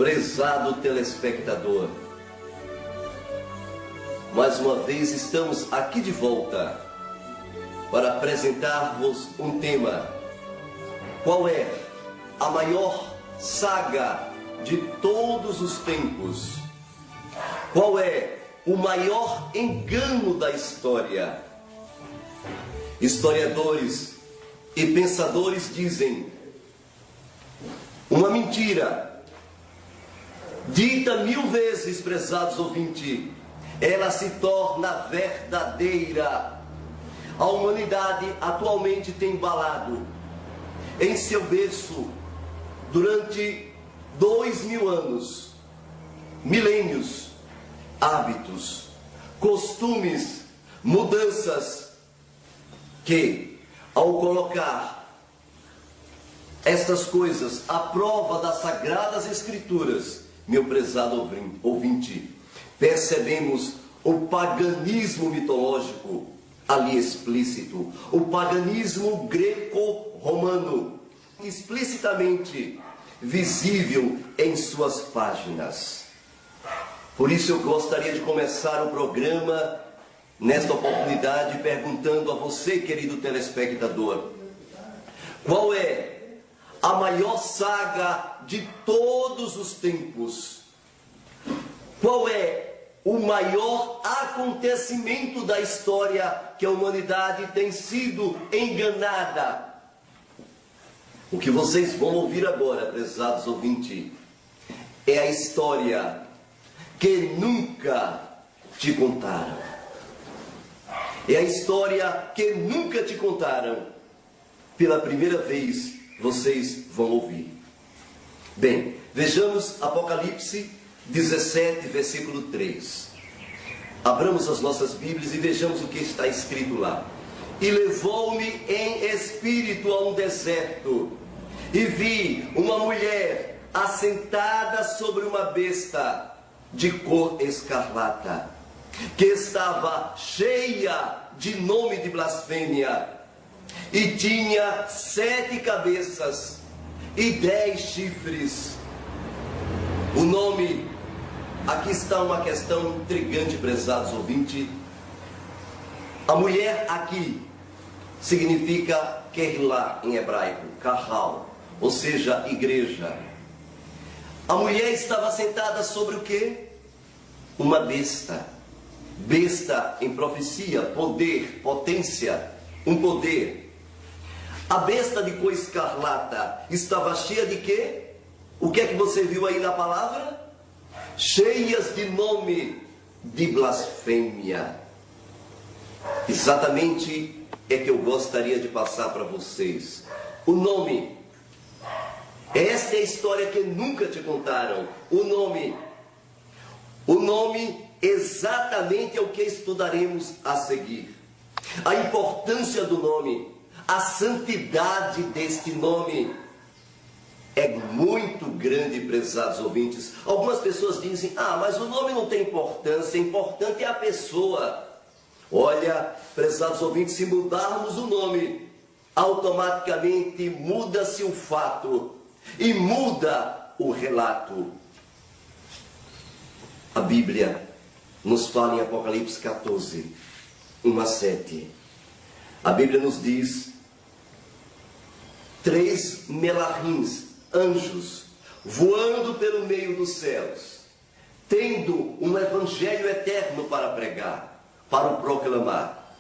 Prezado telespectador, mais uma vez estamos aqui de volta para apresentar-vos um tema. Qual é a maior saga de todos os tempos? Qual é o maior engano da história? Historiadores e pensadores dizem: uma mentira dita 1000 vezes, prezados ouvintes, ela se torna verdadeira. A humanidade atualmente tem embalado em seu berço durante 2000 anos, milênios, hábitos, costumes, mudanças que, ao colocar estas coisas à prova das Sagradas Escrituras, meu prezado ouvinte, percebemos o paganismo mitológico ali explícito, o paganismo greco-romano, explicitamente visível em suas páginas. Por isso eu gostaria de começar o programa nesta oportunidade perguntando a você, querido telespectador, qual é a maior saga de todos os tempos? Qual é o maior acontecimento da história que a humanidade tem sido enganada? O que vocês vão ouvir agora, prezados ouvintes, é a história que nunca te contaram. É a história que nunca te contaram. Pela primeira vez vocês vão ouvir. Bem, vejamos Apocalipse 17, versículo 3. Abramos as nossas Bíblias e vejamos o que está escrito lá. E levou-me em espírito a um deserto, e vi uma mulher assentada sobre uma besta de cor escarlata, que estava cheia de nome de blasfêmia, e tinha 7 cabeças e 10 chifres. O nome, aqui está uma questão intrigante, prezados ouvintes. A mulher aqui significa Kehilá em hebraico, Kahal, ou seja, igreja. A mulher estava sentada sobre o quê? Uma besta. Besta em profecia, poder, potência, um poder. A besta de cor escarlata estava cheia de quê? O que é que você viu aí na palavra? Cheias de nome de blasfêmia. Exatamente é que eu gostaria de passar para vocês. O nome. Esta é a história que nunca te contaram. O nome. O nome exatamente é o que estudaremos a seguir. A importância do nome. A santidade deste nome é muito grande, prezados ouvintes. Algumas pessoas dizem: ah, mas o nome não tem importância, importante é a pessoa. Olha, prezados ouvintes, se mudarmos o nome, automaticamente muda-se o fato e muda o relato. A Bíblia nos fala em Apocalipse 14, 1 a 7. A Bíblia nos diz: 3 melahins, anjos, voando pelo meio dos céus, tendo um evangelho eterno para pregar, para o proclamar.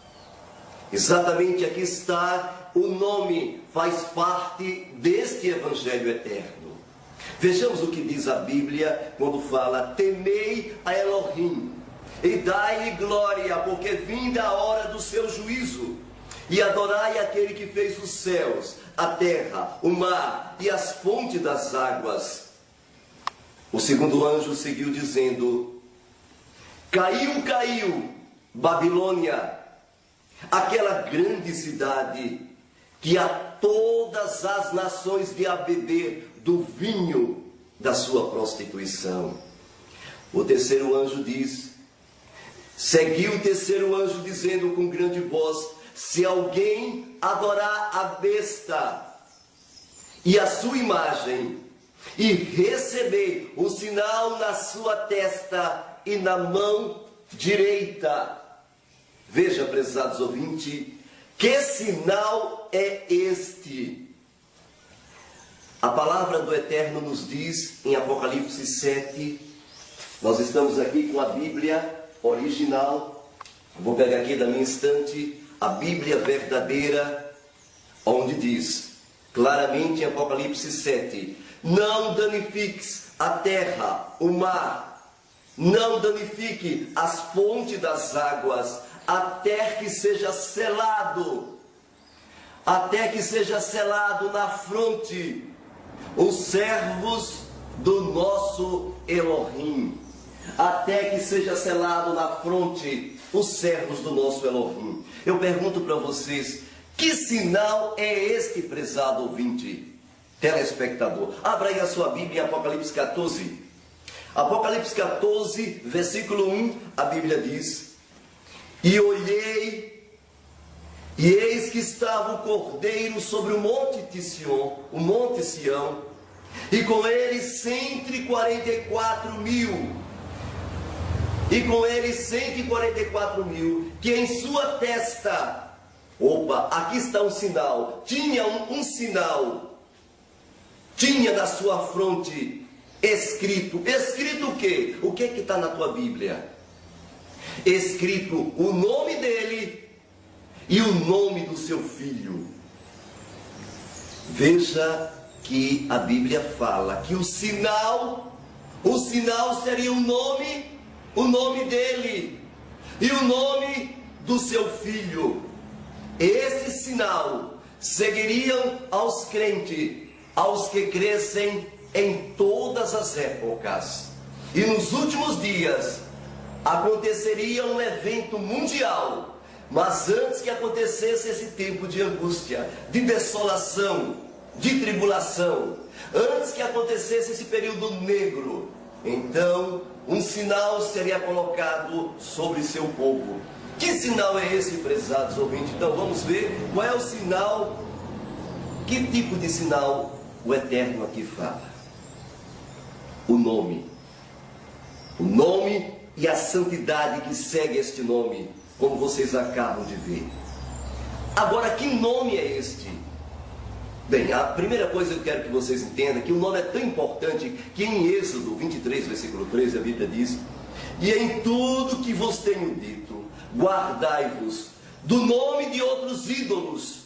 Exatamente aqui está o nome, faz parte deste evangelho eterno. Vejamos o que diz a Bíblia quando fala: temei a Elohim e dai-lhe glória, porque vinda a hora do seu juízo, e adorai aquele que fez os céus, a terra, o mar e as fontes das águas. O segundo anjo seguiu dizendo: caiu, caiu, Babilônia, aquela grande cidade que a todas as nações de a beber do vinho da sua prostituição. O terceiro anjo diz: seguiu o terceiro anjo dizendo com grande voz: se alguém adorar a besta e a sua imagem, e recebei um sinal na sua testa e na mão direita. Veja, prezados ouvintes, que sinal é este? A palavra do Eterno nos diz em Apocalipse 7, nós estamos aqui com a Bíblia original, vou pegar aqui da minha estante, a Bíblia verdadeira, onde diz claramente em Apocalipse 7, não danifiques a terra, o mar, não danifique as fontes das águas, até que seja selado na fronte os servos do nosso Elohim, até que seja selado na fronte os servos do nosso Elohim. Eu pergunto para vocês, que sinal é este, prezado ouvinte, telespectador? Abra aí a sua Bíblia em Apocalipse 14. Apocalipse 14, versículo 1, a Bíblia diz: e olhei, e eis que estava o Cordeiro sobre o monte Sião, e com ele 144 mil, que em sua testa, aqui está um sinal, tinha um sinal, tinha na sua fronte escrito o quê? O que está na tua Bíblia? Escrito o nome dele e o nome do seu filho. Veja que a Bíblia fala que o sinal seria o nome dele e o nome do seu filho. Esse sinal seguiriam aos crentes, aos que crescem em todas as épocas. E nos últimos dias aconteceria um evento mundial, mas antes que acontecesse esse tempo de angústia, de desolação, de tribulação, antes que acontecesse esse período negro, então um sinal seria colocado sobre seu povo. Que sinal é esse, prezados ouvintes? Então vamos ver qual é o sinal, que tipo de sinal o Eterno aqui fala. O nome e a santidade que segue este nome, como vocês acabam de ver. Agora, que nome é este? Bem, a primeira coisa que eu quero que vocês entendam é que o nome é tão importante que em Êxodo 23, versículo 13, a Bíblia diz: e em tudo que vos tenho dito, guardai-vos do nome de outros ídolos,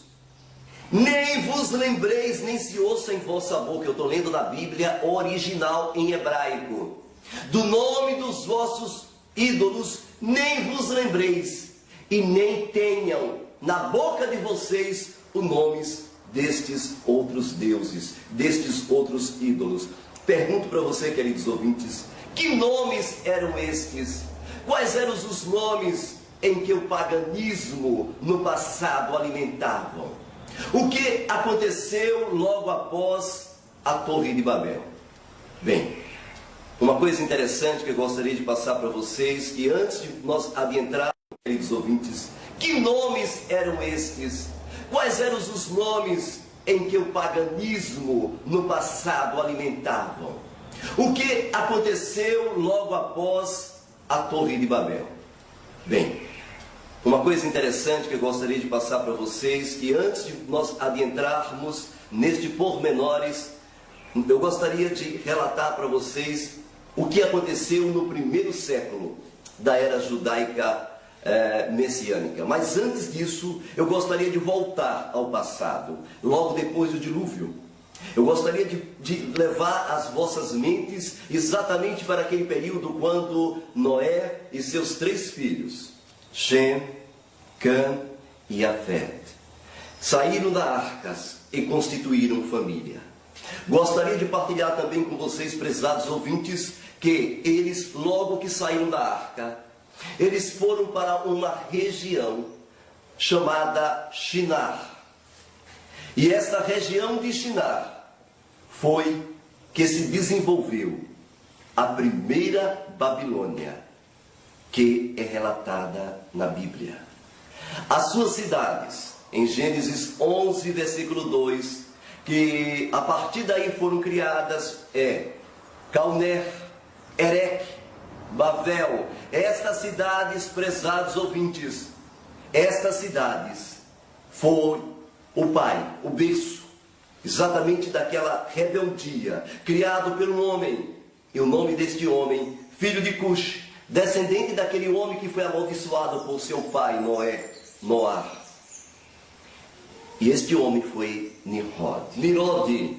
nem vos lembreis, nem se ouça em vossa boca. Eu estou lendo na Bíblia original em hebraico. Do nome dos vossos ídolos, nem vos lembreis, e nem tenham na boca de vocês os nomes destes outros deuses, destes outros ídolos. Pergunto para você, queridos ouvintes, que nomes eram estes? Quais eram os nomes em que o paganismo no passado alimentavam? O que aconteceu logo após a Torre de Babel? Bem, uma coisa interessante que eu gostaria de passar para vocês, que antes de nós adentrarmos, queridos ouvintes, que nomes eram estes? Quais eram os nomes em que o paganismo no passado alimentavam? O que aconteceu logo após a Torre de Babel? Bem, uma coisa interessante que eu gostaria de passar para vocês, que antes de nós adentrarmos neste pormenores, eu gostaria de relatar para vocês o que aconteceu no primeiro século da era judaica messiânica. Mas antes disso, eu gostaria de voltar ao passado, logo depois do dilúvio. Eu gostaria de levar as vossas mentes exatamente para aquele período quando Noé e seus 3 filhos, Shem, Cã e Afete, saíram da arcas e constituíram família. Gostaria de partilhar também com vocês, prezados ouvintes, que eles, logo que saíram da arca, eles foram para uma região chamada Shinar. E esta região de Shinar foi que se desenvolveu a primeira Babilônia, que é relatada na Bíblia. As suas cidades, em Gênesis 11, versículo 2, que a partir daí foram criadas Calner, Erech, Babel. Estas cidades, prezados ouvintes, estas cidades foi o pai, o berço, exatamente daquela rebeldia, criado por um homem, e o nome deste homem, filho de Cush, descendente daquele homem que foi amaldiçoado por seu pai, Noar. E este homem foi Nimrod. Nimrod,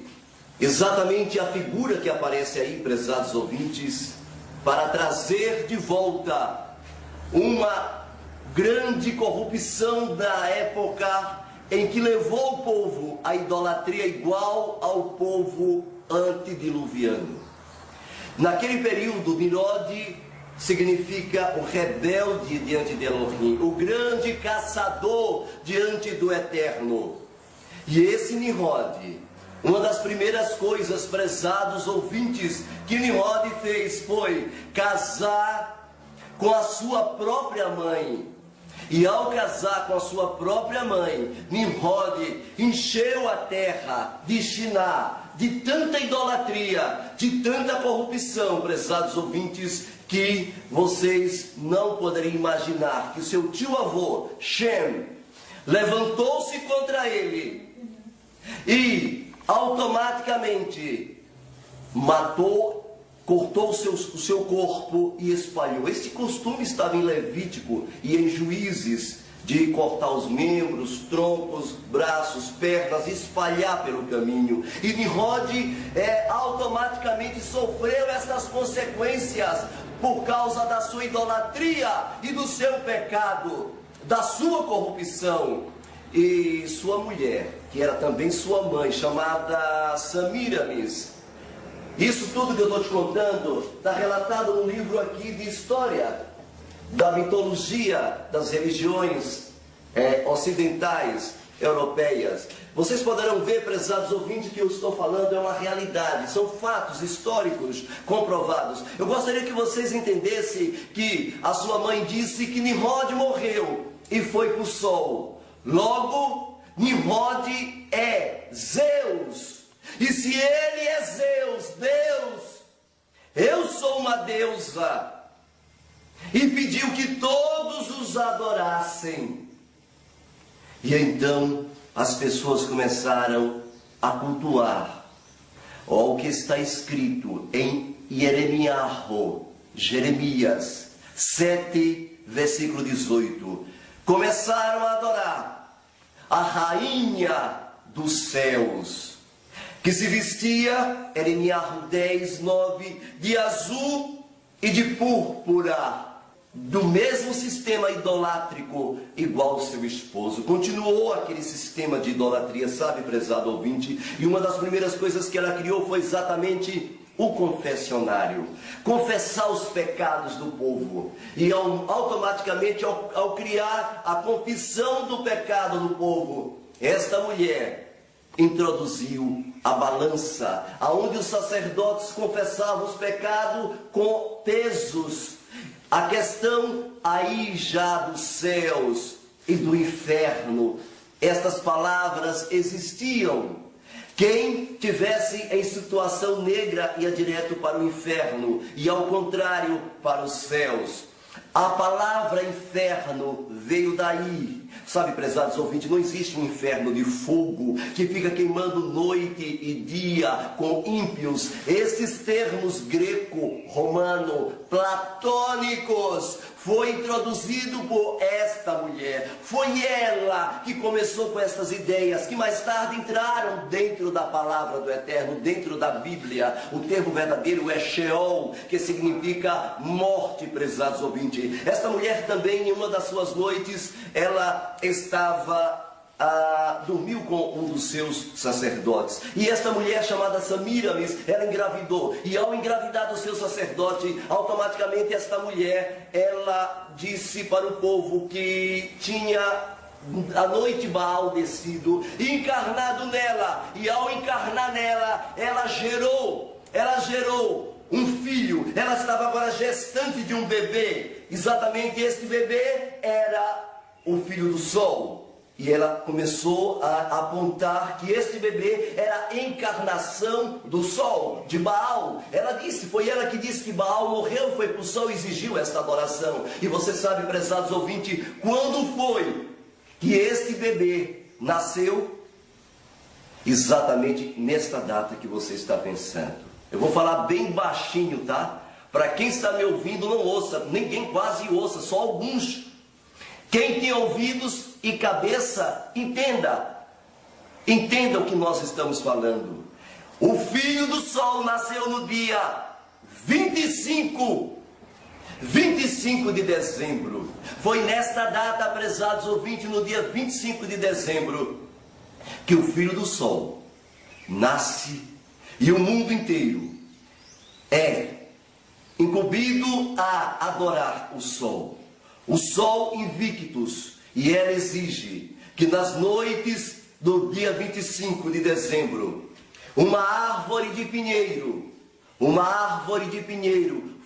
exatamente a figura que aparece aí, prezados ouvintes, para trazer de volta uma grande corrupção da época em que levou o povo à idolatria igual ao povo antediluviano. Naquele período, Nimrod significa o rebelde diante de Elohim, o grande caçador diante do Eterno. E esse Nimrod, uma das primeiras coisas, prezados ouvintes, que Nimrod fez foi casar com a sua própria mãe. E ao casar com a sua própria mãe, Nimrod encheu a terra de Shiná, de tanta idolatria, de tanta corrupção, prezados ouvintes, que vocês não poderiam imaginar que o seu tio-avô, Shem, levantou-se contra ele e automaticamente matou, cortou o seu corpo e espalhou. Este costume estava em Levítico e em Juízes, de cortar os membros, troncos, braços, pernas, espalhar pelo caminho. E Nimrod automaticamente sofreu essas consequências por causa da sua idolatria e do seu pecado, da sua corrupção. E sua mulher, que era também sua mãe, chamada Samiramis. Isso tudo que eu estou te contando está relatado no livro aqui de história da mitologia das religiões ocidentais, europeias. Vocês poderão ver, prezados ouvintes, que eu estou falando é uma realidade, são fatos históricos comprovados. Eu gostaria que vocês entendessem que a sua mãe disse que Nimrod morreu e foi para o sol. Logo, Nimrod é Zeus. E se ele é Zeus, Deus, eu sou uma deusa. E pediu que todos os adorassem. E então as pessoas começaram a cultuar o que está escrito em Jeremias 7, versículo 18. Começaram a adorar a rainha dos céus, que se vestia, Jeremias 10, 9, de azul e de púrpura, do mesmo sistema idolátrico igual ao seu esposo. Continuou aquele sistema de idolatria, sabe, prezado ouvinte? E uma das primeiras coisas que ela criou foi exatamente o confessionário. Confessar os pecados do povo. E automaticamente, ao criar a confissão do pecado do povo, esta mulher introduziu a balança, aonde os sacerdotes confessavam os pecados com pesos. A questão aí já dos céus e do inferno, estas palavras existiam. Quem tivesse em situação negra ia direto para o inferno, e ao contrário, para os céus. A palavra inferno veio daí. Sabe, prezados ouvintes, não existe um inferno de fogo que fica queimando noite e dia com ímpios. Esses termos greco-romano, platônicos, foi introduzido por esta mulher. Foi ela que começou com essas ideias, que mais tarde entraram dentro da palavra do Eterno, dentro da Bíblia. O termo verdadeiro é Sheol, que significa morte, prezados ouvintes. Esta mulher também, em uma das suas noites, ela dormiu com um dos seus sacerdotes. E esta mulher chamada Samiramis, ela engravidou. E ao engravidar do seu sacerdote, automaticamente esta mulher, ela disse para o povo que tinha a noite Baal descido e encarnado nela. E ao encarnar nela, ela gerou um filho. Ela estava agora gestante de um bebê. Exatamente este bebê era o filho do sol. e ela começou a apontar que este bebê era a encarnação do sol, de Baal. Ela disse, foi ela que disse que Baal morreu, foi para o sol e exigiu esta adoração. E você sabe, prezados ouvintes, quando foi que este bebê nasceu? Exatamente nesta data que você está pensando. Eu vou falar bem baixinho, tá? Para quem está me ouvindo, não ouça, ninguém quase ouça, só alguns. Quem tem ouvidos e cabeça, entenda. Entenda o que nós estamos falando. O Filho do Sol nasceu no dia 25 de dezembro. Foi nesta data, prezados ouvintes, no dia 25 de dezembro, que o Filho do Sol nasce e o mundo inteiro é incumbido a adorar o Sol. O Sol invictus, e ela exige que nas noites do dia 25 de dezembro, uma árvore de pinheiro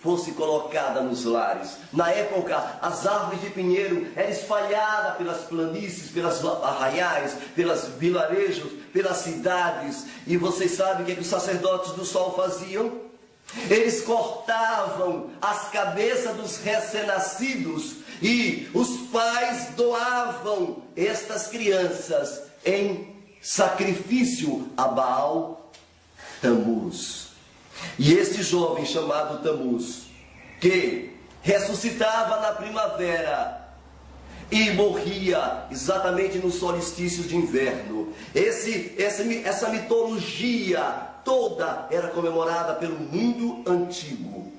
fosse colocada nos lares. Na época, as árvores de pinheiro eram espalhadas pelas planícies, pelas arraiais, pelos vilarejos, pelas cidades. E vocês sabem o que os sacerdotes do Sol faziam? Eles cortavam as cabeças dos recém-nascidos e os pais doavam estas crianças em sacrifício a Baal Tamuz. E este jovem chamado Tamuz, que ressuscitava na primavera e morria exatamente no solstício de inverno, essa mitologia toda era comemorada pelo mundo antigo.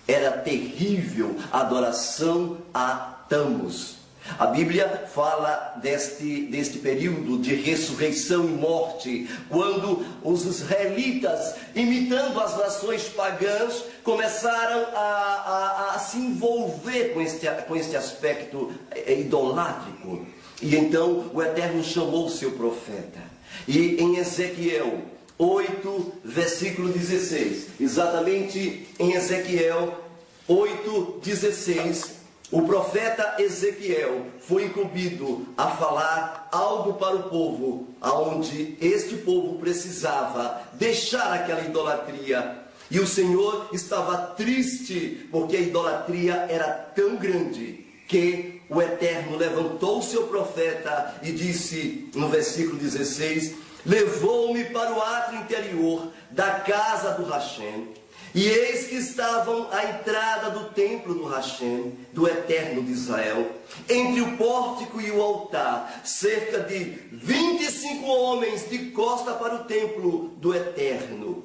Era terrível a adoração a Tamuz. A Bíblia fala deste período de ressurreição e morte, quando os israelitas, imitando as nações pagãs, começaram a se envolver com este aspecto idolátrico. E então o Eterno chamou o seu profeta. E em Ezequiel 8, versículo 16, exatamente em Ezequiel 8, 16, o profeta Ezequiel foi incumbido a falar algo para o povo, aonde este povo precisava deixar aquela idolatria. E o Senhor estava triste, porque a idolatria era tão grande, que o Eterno levantou o seu profeta e disse no versículo 16: levou-me para o átrio interior da casa do Hashem, e eis que estavam à entrada do templo do Hashem, do Eterno de Israel, entre o pórtico e o altar, cerca de 25 homens de costa para o templo do Eterno,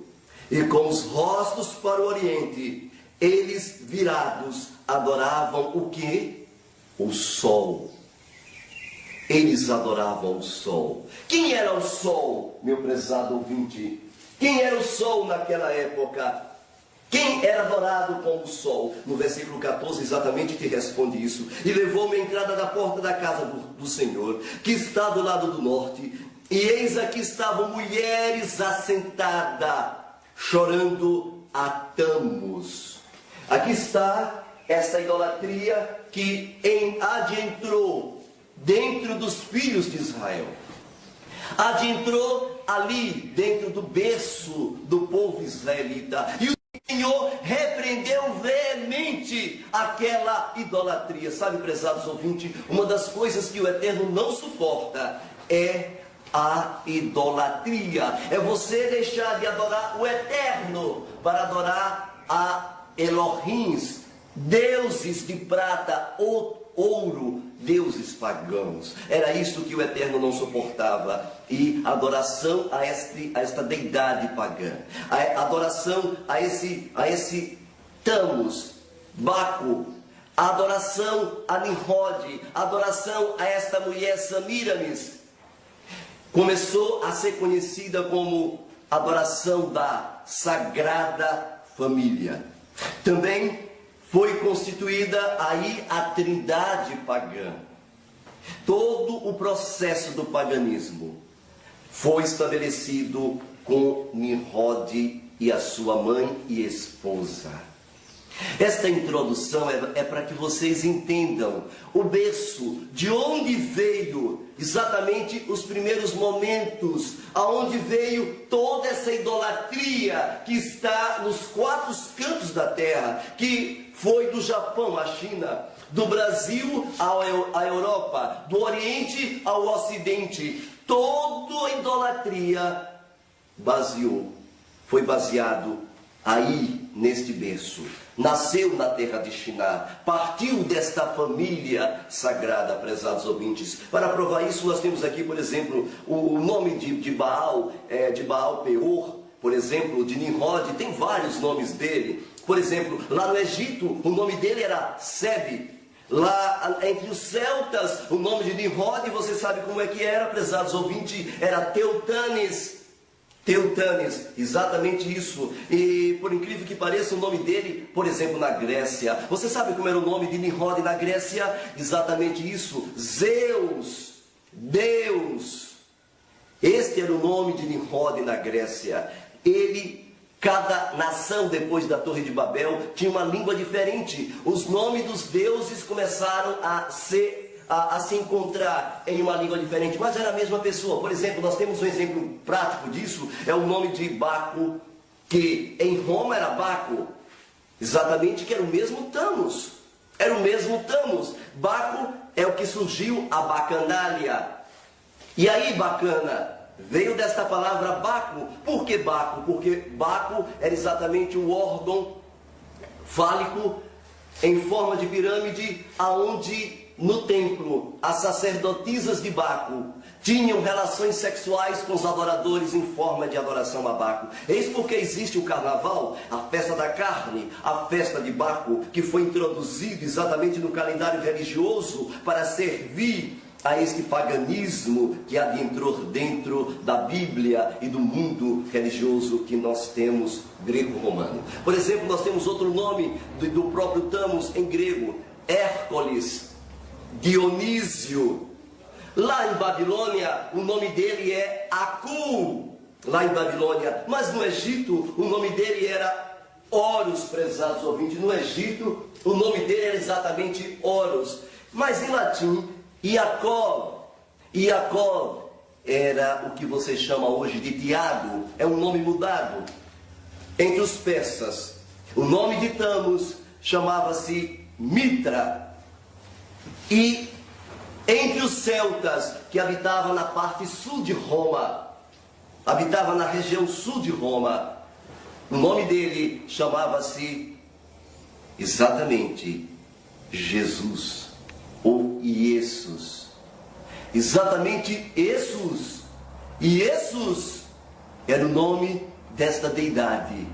e com os rostos para o oriente, eles virados adoravam o quê? O sol. Eles adoravam o sol. Quem era o sol, meu prezado ouvinte? Quem era o sol naquela época? Quem era adorado como o sol? No versículo 14 exatamente te responde isso. E levou-me à entrada da porta da casa do Senhor, que está do lado do norte. E eis aqui estavam mulheres assentadas, chorando a Tamuz. Aqui está esta idolatria que adentrou dentro dos filhos de Israel. Adentrou ali dentro do berço do povo israelita. E o Senhor repreendeu veemente aquela idolatria. Sabe, prezados ouvintes, uma das coisas que o Eterno não suporta é a idolatria. É você deixar de adorar o Eterno para adorar a Elohims, deuses de prata ou ouro, deuses pagãos. Era isso que o Eterno não suportava. E a adoração a esta deidade pagã, a adoração a esse Tamuz, Baco, a adoração a Nimrod, a adoração a esta mulher Samiramis, começou a ser conhecida como adoração da Sagrada Família. Também foi constituída aí a trindade pagã. Todo o processo do paganismo foi estabelecido com Nimrod e a sua mãe e esposa. Esta introdução é para que vocês entendam o berço, de onde veio exatamente os primeiros momentos, aonde veio toda essa idolatria que está nos quatro cantos da terra, que foi do Japão à China, do Brasil à Europa, do Oriente ao Ocidente. Toda a idolatria foi baseado aí neste berço. Nasceu na terra de Shinar, partiu desta família sagrada, prezados ouvintes. Para provar isso, nós temos aqui, por exemplo, o nome de Baal, de Baal Peor, por exemplo, de Nimrod, tem vários nomes dele. Por exemplo, lá no Egito, o nome dele era Seb. Lá entre os celtas, o nome de Nimrod, você sabe como é que era, prezados ouvintes, era Teutanes. Teutanes, exatamente isso. E por incrível que pareça, o nome dele, por exemplo, na Grécia, você sabe como era o nome de Nimrod na Grécia? Exatamente isso, Zeus, Deus. Este era o nome de Nimrod na Grécia. Cada nação depois da Torre de Babel tinha uma língua diferente. Os nomes dos deuses começaram a se encontrar em uma língua diferente, mas era a mesma pessoa. Por exemplo, nós temos um exemplo prático disso, é o nome de Baco, que em Roma era Baco, exatamente, que era o mesmo Thanos. Era o mesmo Thanos. Baco é o que surgiu a bacandália. E aí, bacana, veio desta palavra Baco. Por que Baco? Porque Baco era exatamente o órgão fálico em forma de pirâmide, aonde no templo as sacerdotisas de Baco tinham relações sexuais com os adoradores em forma de adoração a Baco. Eis porque existe o carnaval, a festa da carne, a festa de Baco, que foi introduzido exatamente no calendário religioso para servir a este paganismo que adentrou dentro da Bíblia e do mundo religioso que nós temos grego-romano. Por exemplo, nós temos outro nome do próprio Thanos em grego, Hércules, Dionísio. Lá em Babilônia, o nome dele é Aku, lá em Babilônia. Mas no Egito, o nome dele era Horus, prezados ouvintes. No Egito, o nome dele era exatamente Horus. Mas em latim, Iacov. Iacov era o que você chama hoje de Tiago. É um nome mudado. Entre os persas, o nome de Thanos chamava-se Mitra. E entre os celtas, que habitavam na parte sul de Roma, habitava na região sul de Roma, o nome dele chamava-se exatamente Jesus, ou Iesus. Exatamente Jesus. E Jesus era o nome desta deidade,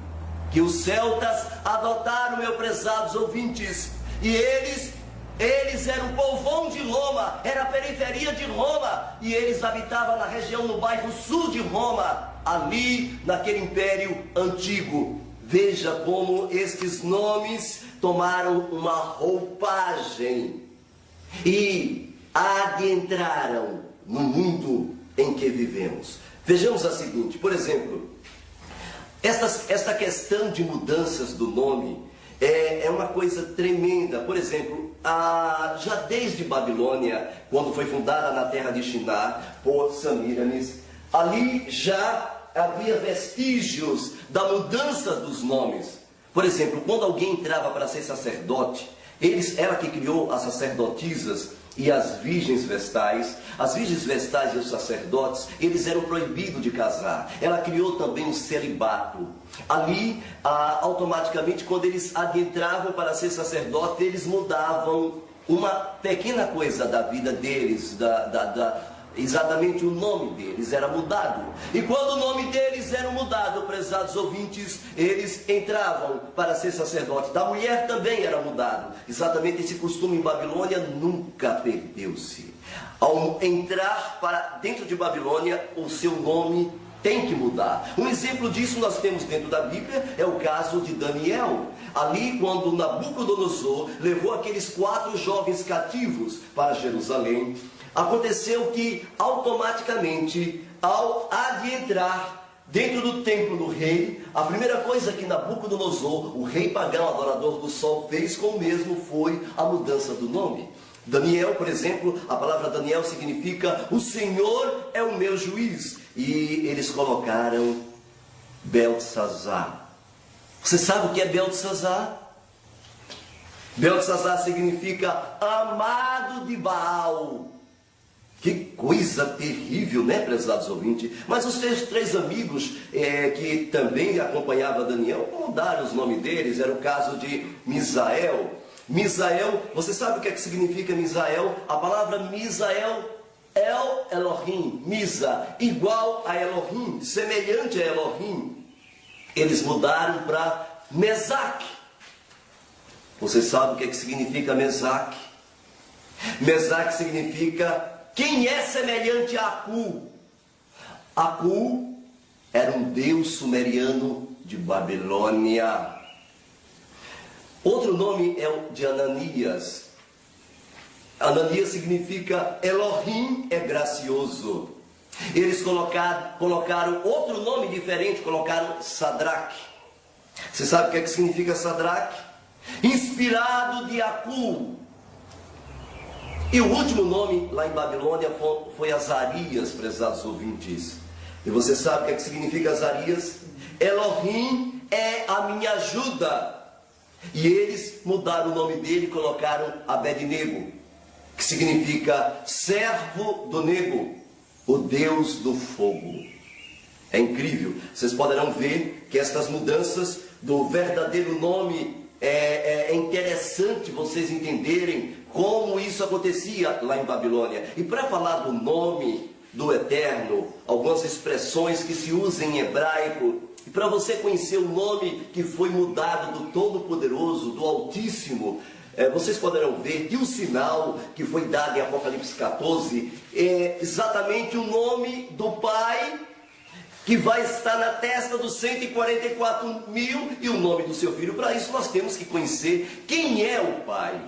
que os celtas adotaram, meus prezados ouvintes, e eles eram o povão de Roma, era a periferia de Roma, e eles habitavam na região, no bairro sul de Roma, ali naquele império antigo. Veja como estes nomes tomaram uma roupagem e adentraram no mundo em que vivemos. Vejamos a seguinte, por exemplo, esta questão de mudanças do nome é uma coisa tremenda. Por exemplo, já desde Babilônia, quando foi fundada na terra de Shinar por Samiramis, ali já havia vestígios da mudança dos nomes. Por exemplo, quando alguém entrava para ser sacerdote, ela que criou as sacerdotisas e as virgens vestais. As virgens vestais e os sacerdotes, eles eram proibidos de casar. Ela criou também o celibato. Ali, automaticamente, quando eles adentravam para ser sacerdote, eles mudavam uma pequena coisa da vida deles, exatamente o nome deles era mudado. E quando o nome deles era mudado, prezados ouvintes, eles entravam para ser sacerdote. Da mulher também era mudado. Exatamente esse costume em Babilônia nunca perdeu-se. Ao entrar para dentro de Babilônia, o seu nome tem que mudar. Um exemplo disso nós temos dentro da Bíblia, é o caso de Daniel. Ali, quando Nabucodonosor levou aqueles 4 jovens cativos para Jerusalém, aconteceu que automaticamente, ao adentrar dentro do templo do rei, a primeira coisa que Nabucodonosor, o rei pagão adorador do sol, fez com o mesmo foi a mudança do nome. Daniel, por exemplo, a palavra Daniel significa o Senhor é o meu juiz. E eles colocaram Beltesazar. Você sabe o que é Beltesazar? Beltesazar significa amado de Baal. Que coisa terrível, né, prezados ouvintes? Mas os seus três amigos que também acompanhavam Daniel mudaram os nomes deles. Era o caso de Misael. Misael, você sabe o que significa Misael? A palavra Misael, El Elohim, Misa, igual a Elohim, semelhante a Elohim. Eles mudaram para Mesaque. Você sabe o que significa Mesaque? Mesaque significa quem é semelhante a Acu. Acu era um deus sumeriano de Babilônia. Outro nome é o de Ananias. Ananias significa Elohim é gracioso. Eles colocaram outro nome diferente, colocaram Sadraque. Você sabe o que significa Sadraque? Inspirado de Acu. E o último nome lá em Babilônia foi Azarias, prezados ouvintes. E você sabe o que significa Azarias? Elohim é a minha ajuda. E eles mudaram o nome dele e colocaram Abednego, que significa servo do nego, o Deus do fogo. É incrível. Vocês poderão ver que estas mudanças do verdadeiro nome é interessante vocês entenderem como isso acontecia lá em Babilônia. E para falar do nome do Eterno, algumas expressões que se usam em hebraico, e para você conhecer o nome que foi mudado do Todo-Poderoso, do Altíssimo, vocês poderão ver que o sinal que foi dado em Apocalipse 14 é exatamente o nome do Pai que vai estar na testa dos 144 mil e o nome do seu Filho. Para isso nós temos que conhecer quem é o Pai,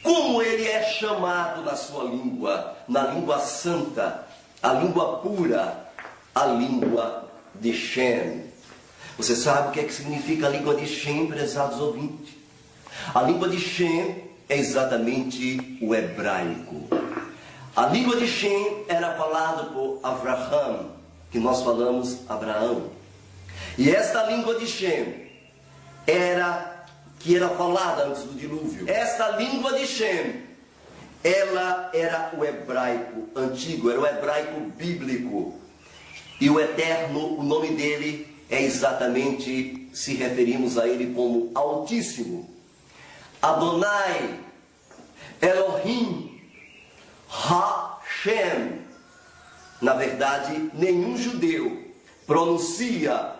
como ele é chamado na sua língua, na língua santa, a língua pura, a língua de Shem. Você sabe o que significa a língua de Shem, prezados ouvintes? A língua de Shem é exatamente o hebraico. A língua de Shem era falada por Avraham, que nós falamos Abraão. E esta língua de Shem que era falada antes do dilúvio. Esta língua de Shem, ela era o hebraico antigo, era o hebraico bíblico. E o Eterno, o nome dele é exatamente, se referimos a ele como Altíssimo. Adonai, Elohim, Hashem. Na verdade, nenhum judeu pronuncia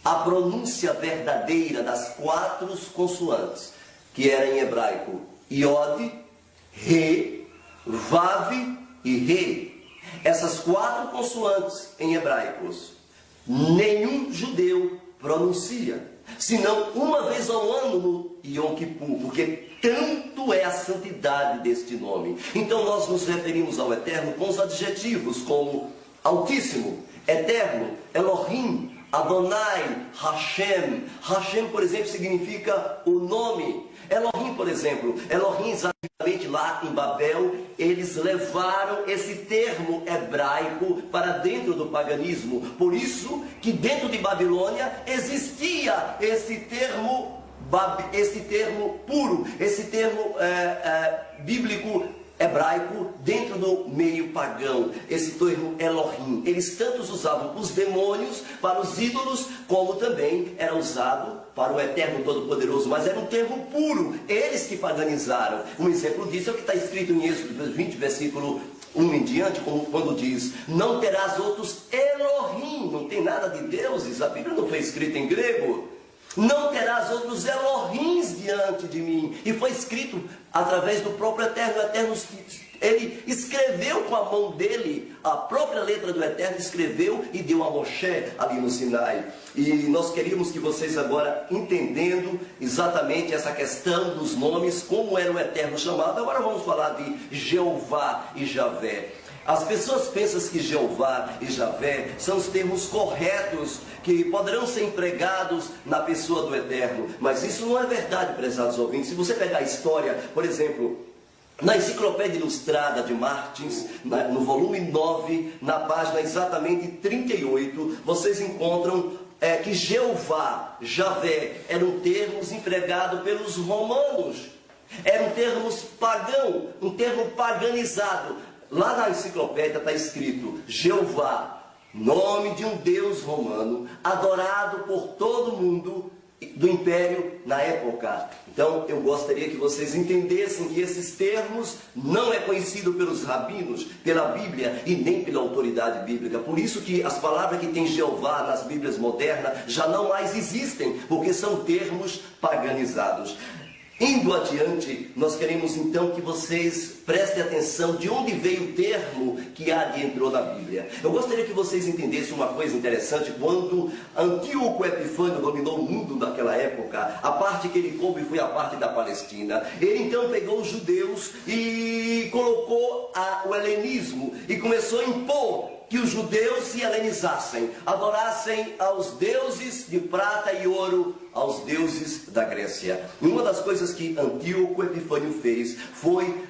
a pronúncia verdadeira das 4 consoantes, que era em hebraico Iod, Re, Vav e Re. Essas 4 consoantes em hebraicos, nenhum judeu pronuncia, senão uma vez ao ano no Yom Kippur, porque tanto é a santidade deste nome. Então nós nos referimos ao Eterno com os adjetivos como Altíssimo, Eterno, Elohim, Adonai, Hashem. Hashem, por exemplo, significa o nome. Elohim, por exemplo, Elohim, exatamente lá em Babel, eles levaram esse termo hebraico para dentro do paganismo. Por isso que dentro de Babilônia existia esse termo puro, esse termo bíblico hebraico dentro do meio pagão, esse termo Elohim. Eles tanto usavam os demônios para os ídolos, como também era usado para o Eterno Todo-Poderoso, mas era um termo puro, eles que paganizaram. Um exemplo disso é o que está escrito em Êxodo 20, versículo 1 em diante, quando diz: não terás outros Elohim, não tem nada de deuses, a Bíblia não foi escrita em grego. Não terás outros Elohims diante de mim. E foi escrito através do próprio Eterno. O Eterno, ele escreveu com a mão dele, a própria letra do Eterno escreveu e deu a Moshe ali no Sinai. E nós queríamos que vocês agora, entendendo exatamente essa questão dos nomes, como era o Eterno chamado, agora vamos falar de Jeová e Javé. As pessoas pensam que Jeová e Javé são os termos corretos que poderão ser empregados na pessoa do Eterno, mas isso não é verdade, prezados ouvintes. Se você pegar a história, por exemplo, na Enciclopédia Ilustrada de Martins, no volume 9, na página exatamente 38, vocês encontram que Jeová, Javé, eram termos empregados pelos romanos. Eram termos pagãos, um termo paganizado. Lá na enciclopédia está escrito Jeová, nome de um deus romano, adorado por todo mundo do império na época. Então eu gostaria que vocês entendessem que esses termos não é conhecido pelos rabinos, pela Bíblia e nem pela autoridade bíblica. Por isso que as palavras que tem Jeová nas Bíblias modernas já não mais existem, porque são termos paganizados. Indo adiante, nós queremos então que vocês prestem atenção de onde veio o termo que entrou na Bíblia. Eu gostaria que vocês entendessem uma coisa interessante. Quando Antíoco Epifânio dominou o mundo naquela época, a parte que ele coube foi a parte da Palestina. Ele então pegou os judeus e colocou o helenismo e começou a impor que os judeus se helenizassem, adorassem aos deuses de prata e ouro, aos deuses da Grécia. E uma das coisas que Antíoco Epifânio fez foi,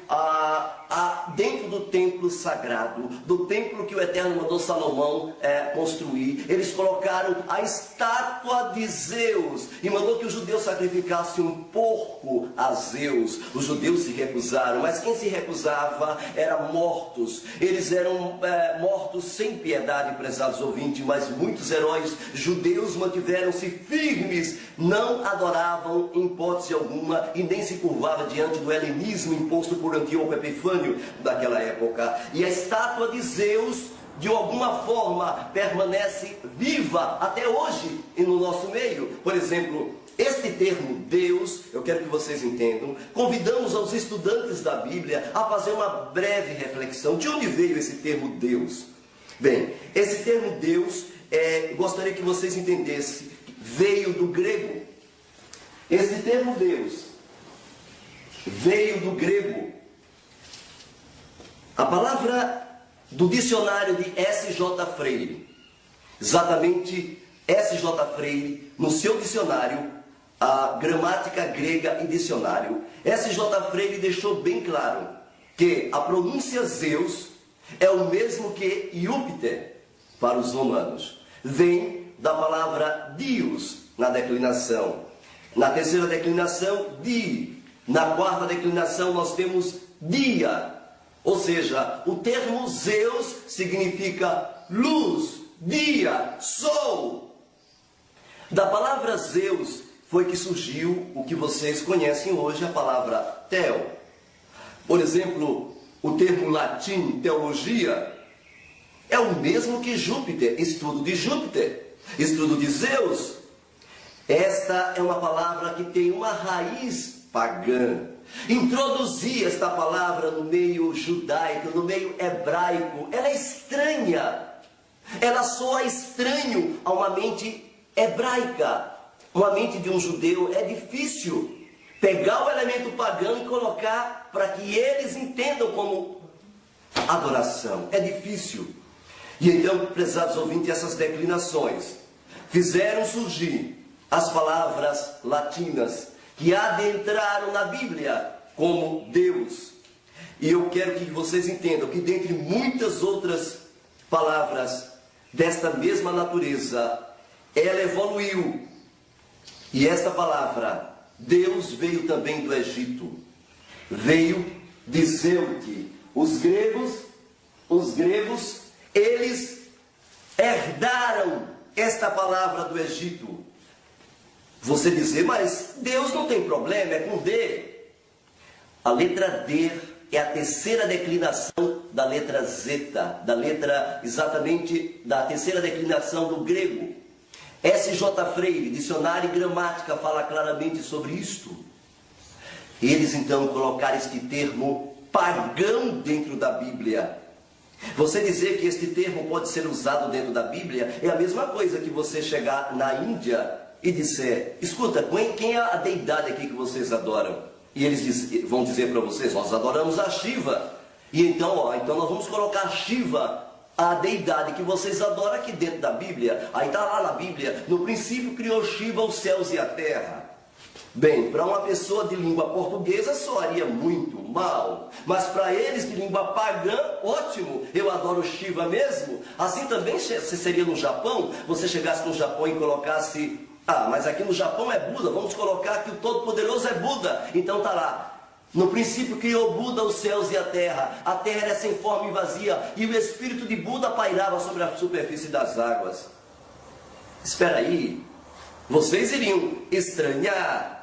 dentro do templo sagrado, do templo que o Eterno mandou Salomão construir, eles colocaram a estátua de Zeus e mandou que os judeus sacrificassem um porco a Zeus. Os judeus se recusaram, mas quem se recusava eram mortos. Eles eram mortos sem piedade, prezados ouvintes, mas muitos heróis judeus mantiveram-se firmes, não adoravam em hipótese alguma e nem se curvavam diante do helenismo imposto por Antíoco Epifânio daquela época. E a estátua de Zeus, de alguma forma, permanece viva até hoje e no nosso meio. Por exemplo, este termo Deus, eu quero que vocês entendam, convidamos aos estudantes da Bíblia a fazer uma breve reflexão. De onde veio esse termo Deus? Bem, esse termo Deus, gostaria que vocês entendessem, veio do grego. Esse termo Deus veio do grego. A palavra do dicionário de S.J. Freire, exatamente S.J. Freire, no seu dicionário, a gramática grega e dicionário, S.J. Freire deixou bem claro que a pronúncia Zeus é o mesmo que Júpiter para os romanos. Vem da palavra Dios na declinação. Na terceira declinação, Di. Na quarta declinação nós temos dia. Ou seja, o termo Zeus significa luz, dia, sol. Da palavra Zeus foi que surgiu o que vocês conhecem hoje, a palavra Theo. Por exemplo, o termo latim teologia é o mesmo que Júpiter, estudo de Júpiter, estudo de Zeus. Esta é uma palavra que tem uma raiz pagã. Introduzir esta palavra no meio judaico, no meio hebraico, ela é estranha. Ela soa estranho a uma mente hebraica. Uma mente de um judeu é difícil pegar o elemento pagão e colocar para que eles entendam como adoração. É difícil. E então, prezados ouvintes, essas declinações fizeram surgir as palavras latinas que adentraram na Bíblia como Deus. E eu quero que vocês entendam que dentre muitas outras palavras desta mesma natureza, ela evoluiu. E esta palavra, Deus, veio também do Egito. Veio de Zeute. Os gregos, eles herdaram esta palavra do Egito. Você dizer, mas Deus não tem problema, é com D. A letra D é a terceira declinação da letra zeta, da letra exatamente da terceira declinação do grego. S.J. Freire, dicionário e gramática, fala claramente sobre isto. Eles então colocaram este termo pagão dentro da Bíblia. Você dizer que este termo pode ser usado dentro da Bíblia é a mesma coisa que você chegar na Índia e disser, escuta, quem é a deidade aqui que vocês adoram? E eles vão dizer para vocês, nós adoramos a Shiva. E então, então nós vamos colocar Shiva, a deidade que vocês adoram, aqui dentro da Bíblia. Aí está lá na Bíblia: no princípio criou Shiva os céus e a terra. Bem, para uma pessoa de língua portuguesa soaria muito mal, mas para eles de língua pagã, ótimo, eu adoro Shiva mesmo. Assim também seria no Japão. Você chegasse no Japão e colocasse: ah, mas aqui no Japão é Buda, vamos colocar que o Todo-Poderoso é Buda. Então está lá: no princípio criou Buda os céus e a terra era sem forma e vazia, e o espírito de Buda pairava sobre a superfície das águas. Espera aí, vocês iriam estranhar.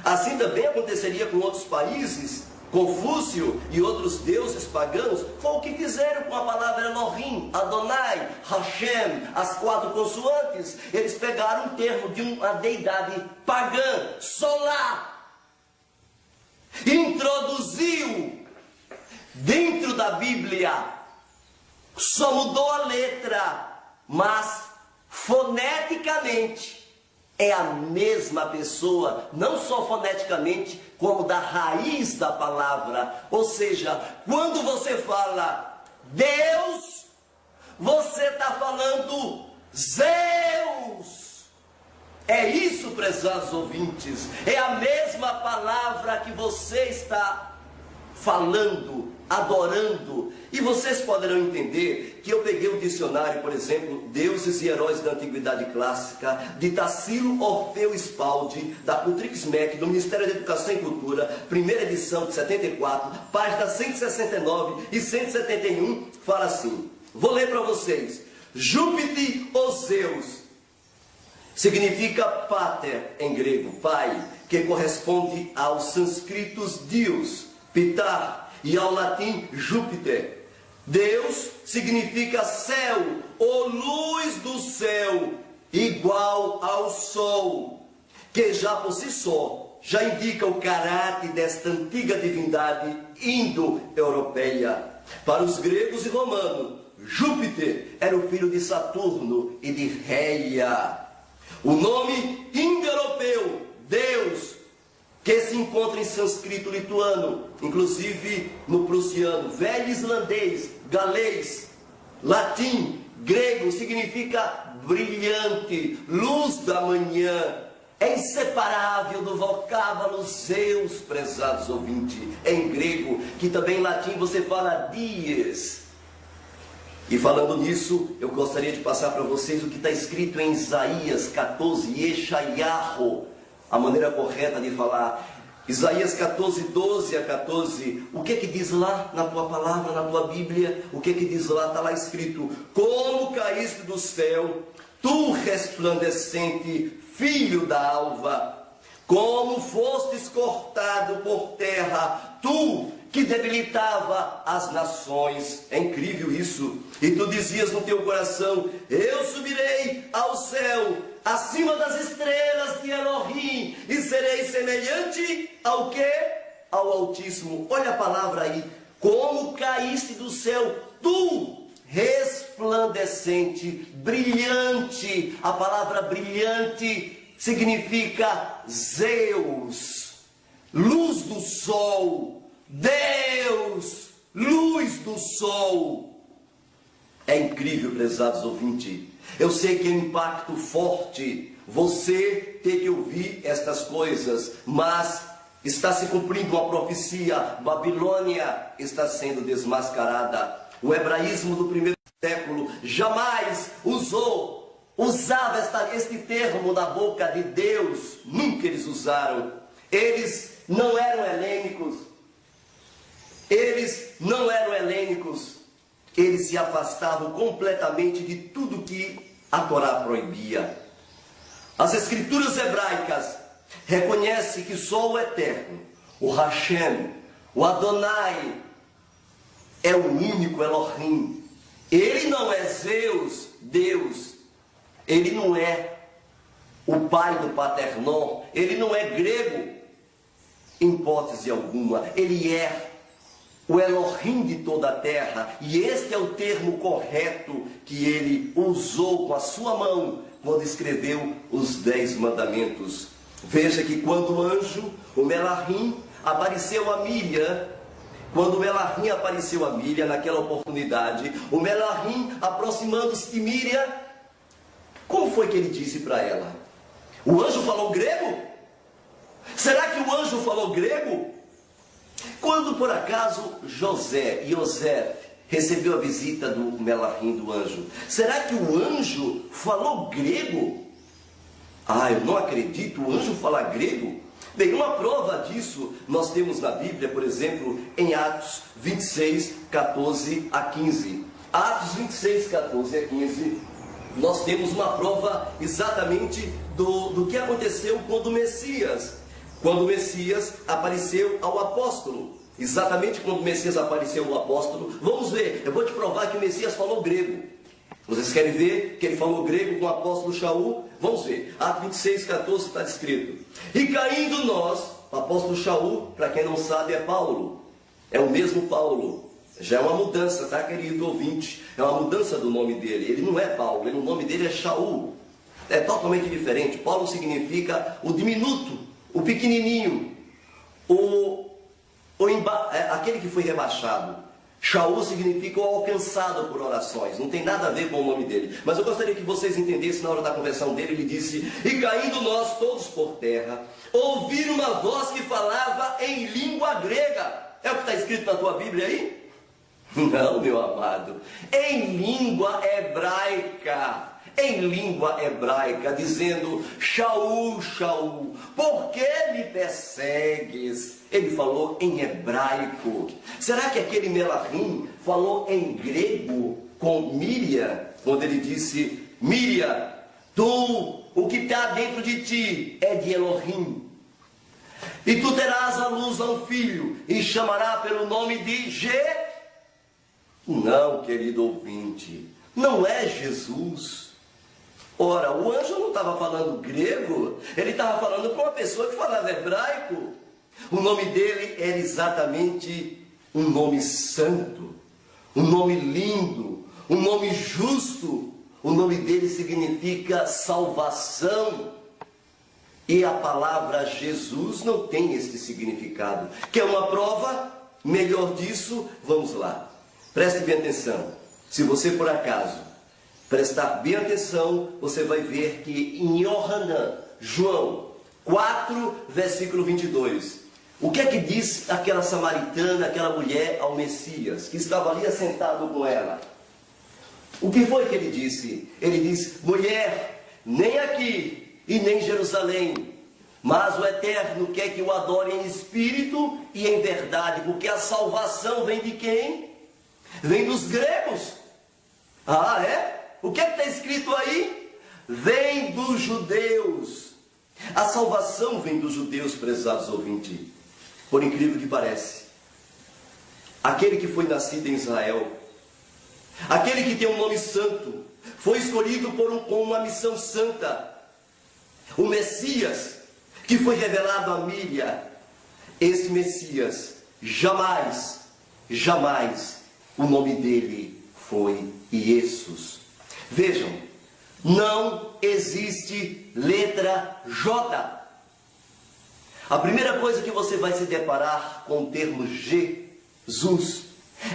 Assim também aconteceria com outros países. Confúcio e outros deuses pagãos foi o que fizeram com a palavra Elohim, Adonai, Hashem, as 4 consoantes. Eles pegaram um termo de uma deidade pagã, solar, introduziu dentro da Bíblia, só mudou a letra, mas foneticamente é a mesma pessoa, não só foneticamente, como da raiz da palavra. Ou seja, quando você fala Deus, você está falando Zeus. É isso, prezados ouvintes, é a mesma palavra que você está falando, adorando. E vocês poderão entender que eu peguei o dicionário, por exemplo, Deuses e Heróis da Antiguidade Clássica, de Tarsilo Orfeu Spaldi, da Cultrix MEC, do Ministério da Educação e Cultura, primeira edição de 74, páginas 169 e 171, fala assim, vou ler para vocês: Júpiter ou Zeus significa pater em grego, pai, que corresponde aos sânscritos Deus, Pitar, e ao latim Júpiter. Deus significa céu, ou luz do céu, igual ao sol, que já por si só já indica o caráter desta antiga divindade indo-europeia. Para os gregos e romanos, Júpiter era o filho de Saturno e de Reia. O nome indo-europeu, Deus, que se encontra em sânscrito lituano, inclusive no prussiano, velho islandês, galês, latim, grego, significa brilhante, luz da manhã. É inseparável do vocábulo Zeus, prezados ouvintes, em grego, que também em latim você fala dies. E falando nisso, eu gostaria de passar para vocês o que está escrito em Isaías 14, Yeshayahu, a maneira correta de falar. Isaías 14, 12 a 14. O que diz lá na tua palavra, na tua Bíblia? O que diz lá? Está lá escrito: como caíste do céu, tu resplandecente filho da alva, como fostes cortado por terra, tu que debilitava as nações. É incrível isso. E tu dizias no teu coração: eu subirei ao céu, acima das estrelas de Elohim, e serei semelhante ao quê? Ao Altíssimo. Olha a palavra aí: como caíste do céu, tu resplandecente, brilhante. A palavra brilhante significa Zeus, luz do sol, Deus, luz do sol. É incrível, prezados ouvintes. Eu sei que é um impacto forte você ter que ouvir estas coisas, mas está se cumprindo uma profecia. Babilônia está sendo desmascarada. O hebraísmo do primeiro século jamais usava este termo na boca de Deus. Nunca eles usaram. Eles não eram helênicos. Eles se afastavam completamente de tudo que a Torá proibia. As escrituras hebraicas reconhecem que só o Eterno, o Hashem, o Adonai, é o único Elohim. Ele não é Zeus, Deus. Ele não é o pai do Paternon. Ele não é grego, em hipótese alguma. Ele é o Elohim de toda a terra. E este é o termo correto que ele usou com a sua mão quando escreveu os 10 mandamentos. Veja que quando o anjo, o Melahim, apareceu a Miriam, quando o Melahim apareceu a Miriam naquela oportunidade, o Melahim aproximando-se de Miriam, como foi que ele disse para ela? O anjo falou grego? Será que o anjo falou grego? Quando por acaso Yosef recebeu a visita do Melahim, do anjo, será que o anjo falou grego? Ah, eu não acredito, o anjo falar grego? Bem, uma prova disso nós temos na Bíblia, por exemplo, em Atos 26, 14 a 15. Atos 26, 14 a 15, nós temos uma prova exatamente do que aconteceu quando o Messias apareceu ao apóstolo. Exatamente quando o Messias apareceu ao apóstolo. Vamos ver, eu vou te provar que o Messias falou grego. Vocês querem ver que ele falou grego com o apóstolo Shaul? Vamos ver. Atos 26, 14 está escrito: e caindo nós, o apóstolo Shaul, para quem não sabe, é Paulo. É o mesmo Paulo. Já é uma mudança, tá, querido ouvinte? É uma mudança do nome dele. Ele não é Paulo, o nome dele é Shaul. É totalmente diferente. Paulo significa o diminuto, o pequenininho, aquele que foi rebaixado. Shaul significa o alcançado por orações, não tem nada a ver com o nome dele. Mas eu gostaria que vocês entendessem, na hora da conversão dele, ele disse: e caindo nós todos por terra, ouviram uma voz que falava em língua grega. É o que está escrito na tua Bíblia aí? Não, meu amado, em língua hebraica. Em língua hebraica, dizendo: Shaul, Shaul, por que me persegues? Ele falou em hebraico. Será que aquele Melahim falou em grego com Miriam, quando ele disse: Miriam, o que está dentro de ti é de Elohim, e tu terás à luz a um filho, e chamará pelo nome de Não, querido ouvinte, não é Jesus. Ora, o anjo não estava falando grego, ele estava falando com uma pessoa que falava hebraico. O nome dele era exatamente um nome santo, um nome lindo, um nome justo. O nome dele significa salvação. E a palavra Jesus não tem esse significado. Quer uma prova melhor disso? Vamos lá. Preste bem atenção. Se você por acaso prestar bem atenção, você vai ver que em Yohanan, João 4, versículo 22, o que é que diz aquela samaritana, aquela mulher ao Messias, que estava ali assentado com ela? O que foi que ele disse? Ele disse: mulher, nem aqui e nem em Jerusalém, mas o Eterno quer que o adore em espírito e em verdade, porque a salvação vem de quem? Vem dos gregos. Ah, é? O que está escrito aí? Vem dos judeus. A salvação vem dos judeus, prezados ouvintes. Por incrível que pareça, aquele que foi nascido em Israel, aquele que tem um nome santo, foi escolhido com uma missão santa. O Messias, que foi revelado a Miriam, esse Messias, jamais, o nome dele foi Jesus. Vejam, não existe letra J. A primeira coisa que você vai se deparar com o termo Jesus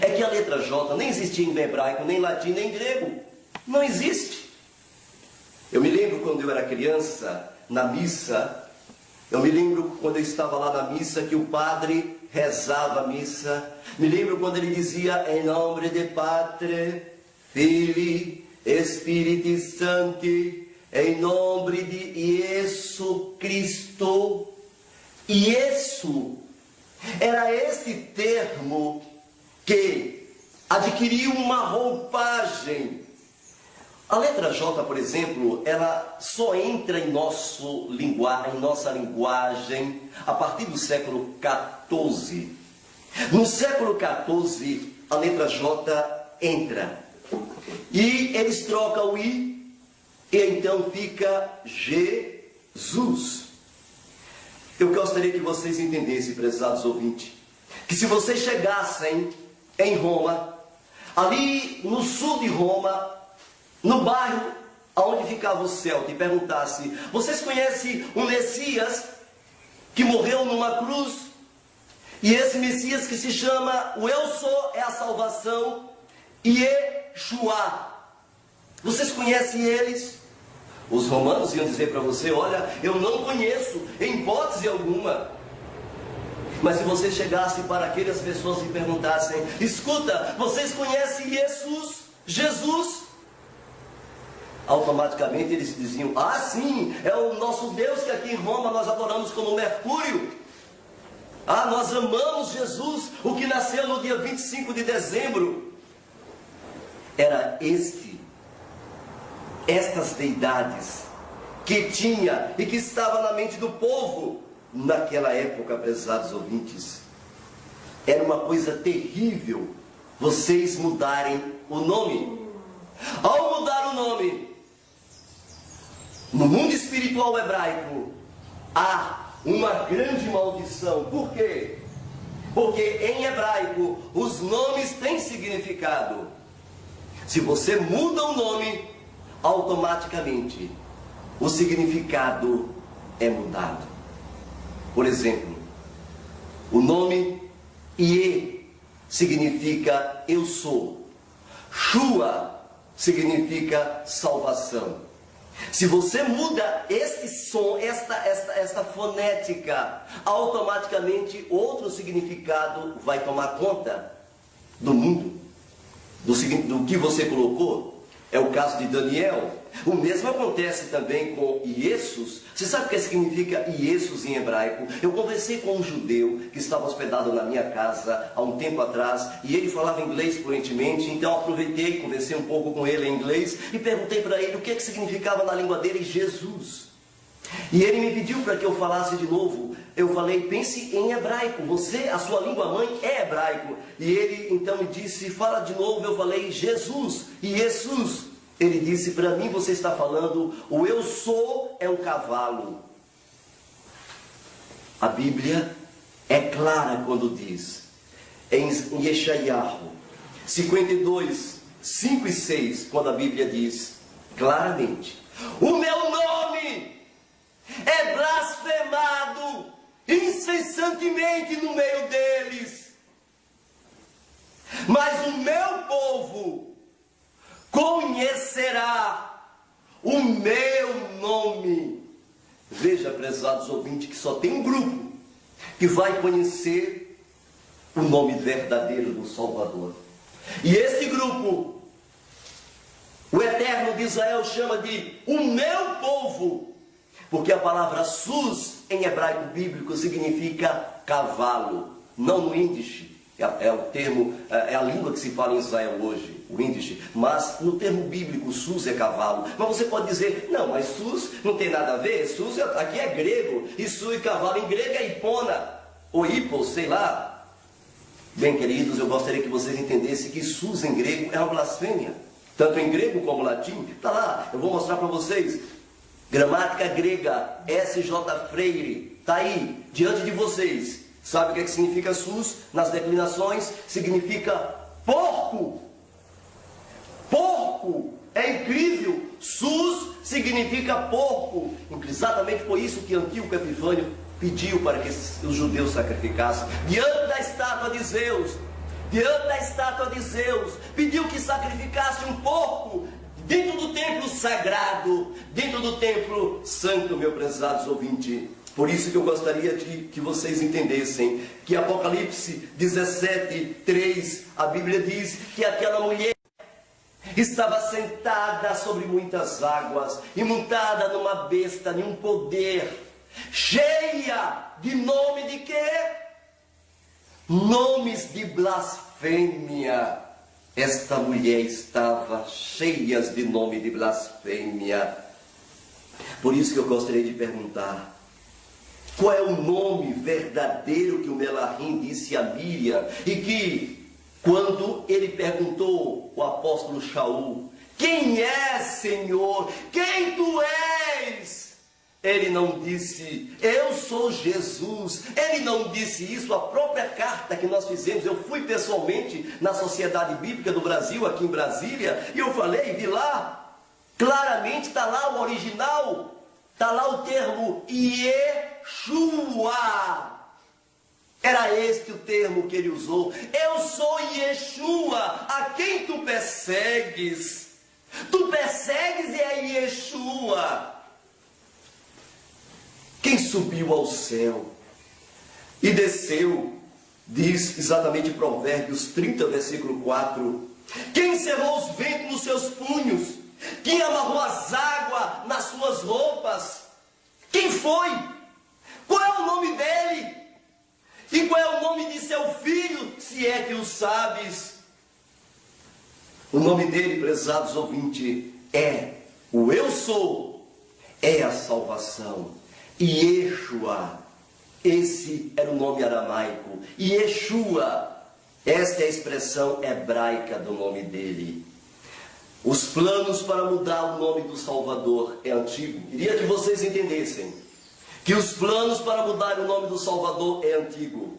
é que a letra J nem existia em hebraico, nem em latim, nem em grego. Não existe. Eu me lembro quando eu era criança, na missa, eu me lembro quando eu estava lá na missa, que o padre rezava a missa. Me lembro quando ele dizia: em nome de Patre, Filho, Espírito Santo, em nome de Jesus Cristo. E isso era esse termo que adquiriu uma roupagem. A letra J, por exemplo, ela só entra em nossa linguagem a partir do século XIV. No século XIV, a letra J entra. E eles trocam o I, e então fica Jesus. Eu gostaria que vocês entendessem, prezados ouvintes, que se vocês chegassem em Roma, ali no sul de Roma, no bairro onde ficava o Celta, e perguntasse: vocês conhecem um Messias que morreu numa cruz? E esse Messias que se chama o Eu Sou é a salvação, Yeshua. Vocês conhecem eles? Os romanos iam dizer para você: olha, eu não conheço, em hipótese alguma. Mas se você chegasse para aquelas pessoas e perguntassem: escuta, vocês conhecem Jesus? Automaticamente eles diziam: ah, sim, é o nosso Deus que aqui em Roma nós adoramos como Mercúrio. Ah, nós amamos Jesus, o que nasceu no dia 25 de dezembro. Era estas deidades que tinha e que estava na mente do povo naquela época, prezados ouvintes. Era uma coisa terrível vocês mudarem o nome. Ao mudar o nome, no mundo espiritual hebraico, há uma grande maldição. Por quê? Porque em hebraico os nomes têm significado. Se você muda o nome, automaticamente o significado é mudado. Por exemplo, o nome Ie significa eu sou. Shua significa salvação. Se você muda este som, esta fonética, automaticamente outro significado vai tomar conta do mundo, do que você colocou. É o caso de Daniel. O mesmo acontece também com Iesus. Você sabe o que significa Iesus em hebraico? Eu conversei com um judeu que estava hospedado na minha casa há um tempo atrás, e ele falava inglês fluentemente, então eu aproveitei, conversei um pouco com ele em inglês e perguntei para ele o que significava na língua dele Jesus. E ele me pediu para que eu falasse de novo. Eu falei: pense em hebraico, a sua língua mãe é hebraico. E ele então me disse: fala de novo. Eu falei: Jesus, Jesus. Ele disse: para mim você está falando, o eu sou é um cavalo. A Bíblia é clara quando diz, em Yeshayahu 52, 5 e 6, quando a Bíblia diz claramente: o meu nome é blasfemado incessantemente no meio deles, mas o meu povo conhecerá o meu nome. Veja, prezados ouvintes, que só tem um grupo que vai conhecer o nome verdadeiro do Salvador. E esse grupo, o Eterno de Israel chama de o meu povo, porque a palavra sus em hebraico bíblico significa cavalo, não no índice. É o termo, é a língua que se fala em Israel hoje, o índice. Mas no termo bíblico, sus é cavalo. Mas você pode dizer: não, mas sus não tem nada a ver. Sus aqui é grego, e sus e cavalo em grego é hipona, ou hippos, sei lá. Bem, queridos, eu gostaria que vocês entendessem que sus em grego é uma blasfêmia, tanto em grego como em latim. Está lá, eu vou mostrar para vocês. Gramática grega, S.J. Freire, está aí, diante de vocês. Sabe o que significa sus? Nas declinações, significa porco. Porco! É incrível! Sus significa porco. Exatamente por isso que Antíoco Epifânio pediu para que os judeus sacrificassem diante da estátua de Zeus. Diante da estátua de Zeus, pediu que sacrificasse um porco dentro do templo sagrado, dentro do templo santo, meus prezados ouvintes. Por isso que eu gostaria de que vocês entendessem que Apocalipse 17, 3, a Bíblia diz que aquela mulher estava sentada sobre muitas águas e montada numa besta, em um poder, cheia de nome de quê? Nomes de blasfêmia. Esta mulher estava cheia de nome de blasfêmia. Por isso que eu gostaria de perguntar: qual é o nome verdadeiro que o Melahim disse a Miriam? E que, quando ele perguntou, o apóstolo Shaul: quem é, Senhor? Quem tu és? Ele não disse: eu sou Jesus. Ele não disse isso. A própria carta que nós fizemos, eu fui pessoalmente na Sociedade Bíblica do Brasil, aqui em Brasília, e eu falei, vi lá, claramente está lá o original, está lá o termo Yeshua. Era este o termo que ele usou. Eu sou Yeshua, a quem tu persegues. Tu persegues e é Yeshua. Quem subiu ao céu e desceu, diz exatamente Provérbios 30, versículo 4. Quem encerrou os ventos nos seus punhos? Quem amarrou as águas nas suas roupas? Quem foi? Qual é o nome dele? E qual é o nome de seu filho, se é que o sabes? O nome dele, prezados ouvintes, é o Eu Sou, é a salvação. Yeshua, esse era o nome aramaico. Yeshua, esta é a expressão hebraica do nome dele. Os planos para mudar o nome do Salvador é antigo. Queria que vocês entendessem que os planos para mudar o nome do Salvador é antigo.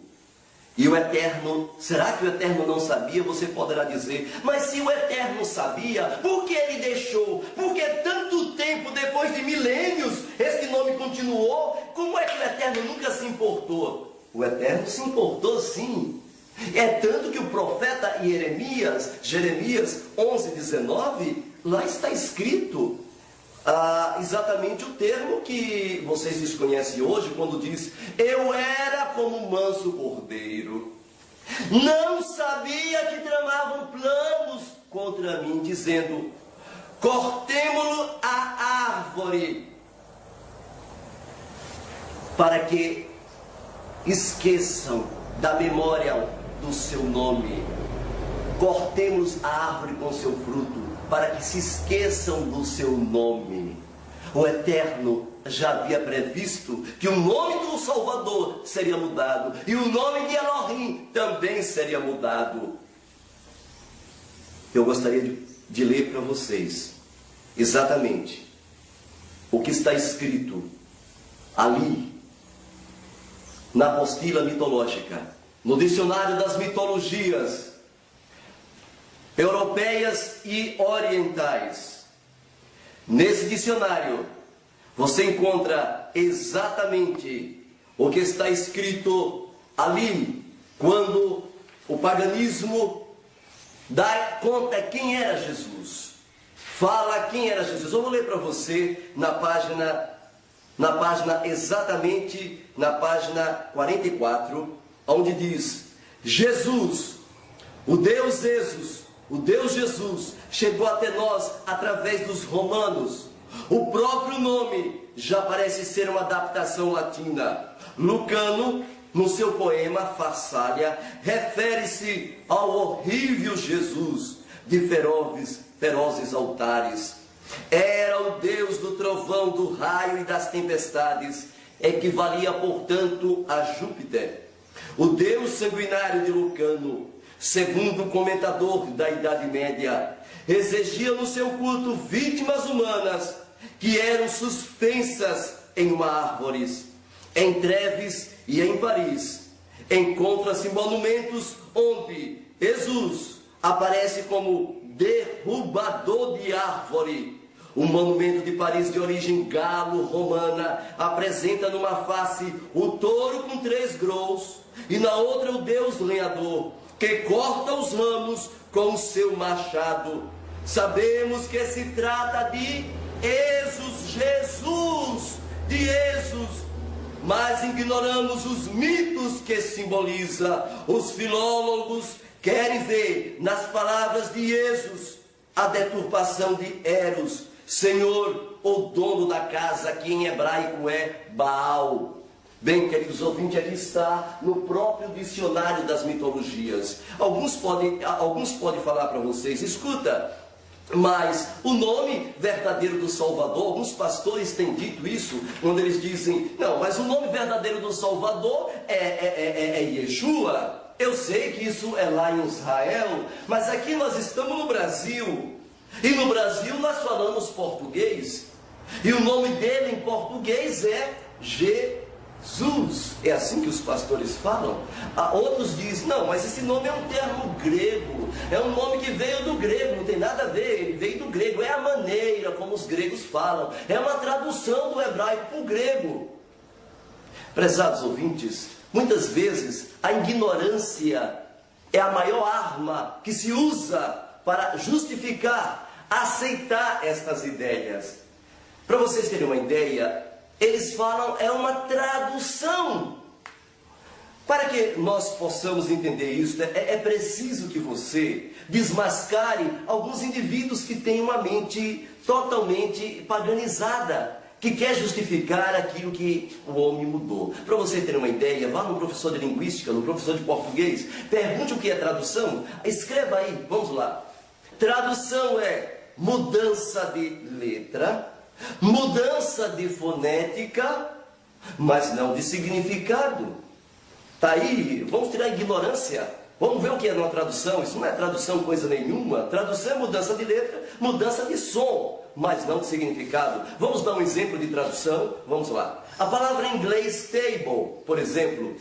E o Eterno, será que o Eterno não sabia? Você poderá dizer, mas se o Eterno sabia, por que ele deixou? Porque tanto tempo, depois de milênios, esse nome continuou? Como é que o Eterno nunca se importou? O Eterno se importou sim. É tanto que o profeta Jeremias 11:19, lá está escrito exatamente o termo que vocês desconhecem hoje, quando diz: eu era como um manso cordeiro, não sabia que tramavam planos contra mim, dizendo: cortemo-lo a árvore, para que esqueçam da memória do seu nome. Cortemos a árvore com seu fruto, para que se esqueçam do seu nome. O Eterno já havia previsto que o nome do Salvador seria mudado, e o nome de Elohim também seria mudado. Eu gostaria de ler para vocês exatamente o que está escrito ali na apostila mitológica, no dicionário das mitologias europeias e orientais. Nesse dicionário você encontra exatamente o que está escrito ali, quando o paganismo dá conta quem era Jesus. Fala quem era Jesus. Eu vou ler para você na página exatamente na página 44, onde diz: Jesus, o Deus Jesus, chegou até nós através dos romanos. O próprio nome já parece ser uma adaptação latina. Lucano, no seu poema Farsália, refere-se ao horrível Jesus de ferozes altares. Era o Deus do trovão, do raio e das tempestades. Equivalia, portanto, a Júpiter. O Deus sanguinário de Lucano, segundo o comentador da Idade Média, exigia no seu culto vítimas humanas que eram suspensas em mármores. Em Treves e em Paris encontram-se monumentos onde Jesus aparece como derrubador de árvore. O monumento de Paris, de origem galo-romana, apresenta numa face o touro com 3 grãos e na outra o Deus lenhador, que corta os ramos com o seu machado. Sabemos que se trata de Jesus, mas ignoramos os mitos que simboliza. Os filólogos querem ver nas palavras de Jesus a deturpação de Eros, Senhor, o dono da casa, que em hebraico é Baal. Bem, queridos ouvintes, aqui está no próprio dicionário das mitologias. Alguns podem falar para vocês: escuta, mas o nome verdadeiro do Salvador, alguns pastores têm dito isso, quando eles dizem: não, mas o nome verdadeiro do Salvador é Yeshua. Eu sei que isso é lá em Israel, mas aqui nós estamos no Brasil, e no Brasil nós falamos português, e o nome dele em português é Jesus. É assim que os pastores falam. Outros dizem: não, mas esse nome é um termo grego, é um nome que veio do grego, não tem nada a ver, ele veio do grego, é a maneira como os gregos falam, é uma tradução do hebraico para o grego. Prezados ouvintes, Muitas vezes a ignorância é a maior arma que se usa para justificar, aceitar estas ideias. Para vocês terem uma ideia, eles falam é uma tradução. Para que nós possamos entender isso, é preciso que você desmascare alguns indivíduos que têm uma mente totalmente paganizada, que quer justificar aquilo que o homem mudou. Para você ter uma ideia, vá no professor de linguística, no professor de português, pergunte o que é tradução, escreva aí, vamos lá. Tradução é mudança de letra, mudança de fonética, mas não de significado. Está aí, vamos tirar a ignorância, vamos ver o que é uma tradução. Isso não é tradução coisa nenhuma. Tradução é mudança de letra, mudança de som, mas não de significado. Vamos dar um exemplo de tradução, vamos lá. A palavra em inglês table, por exemplo,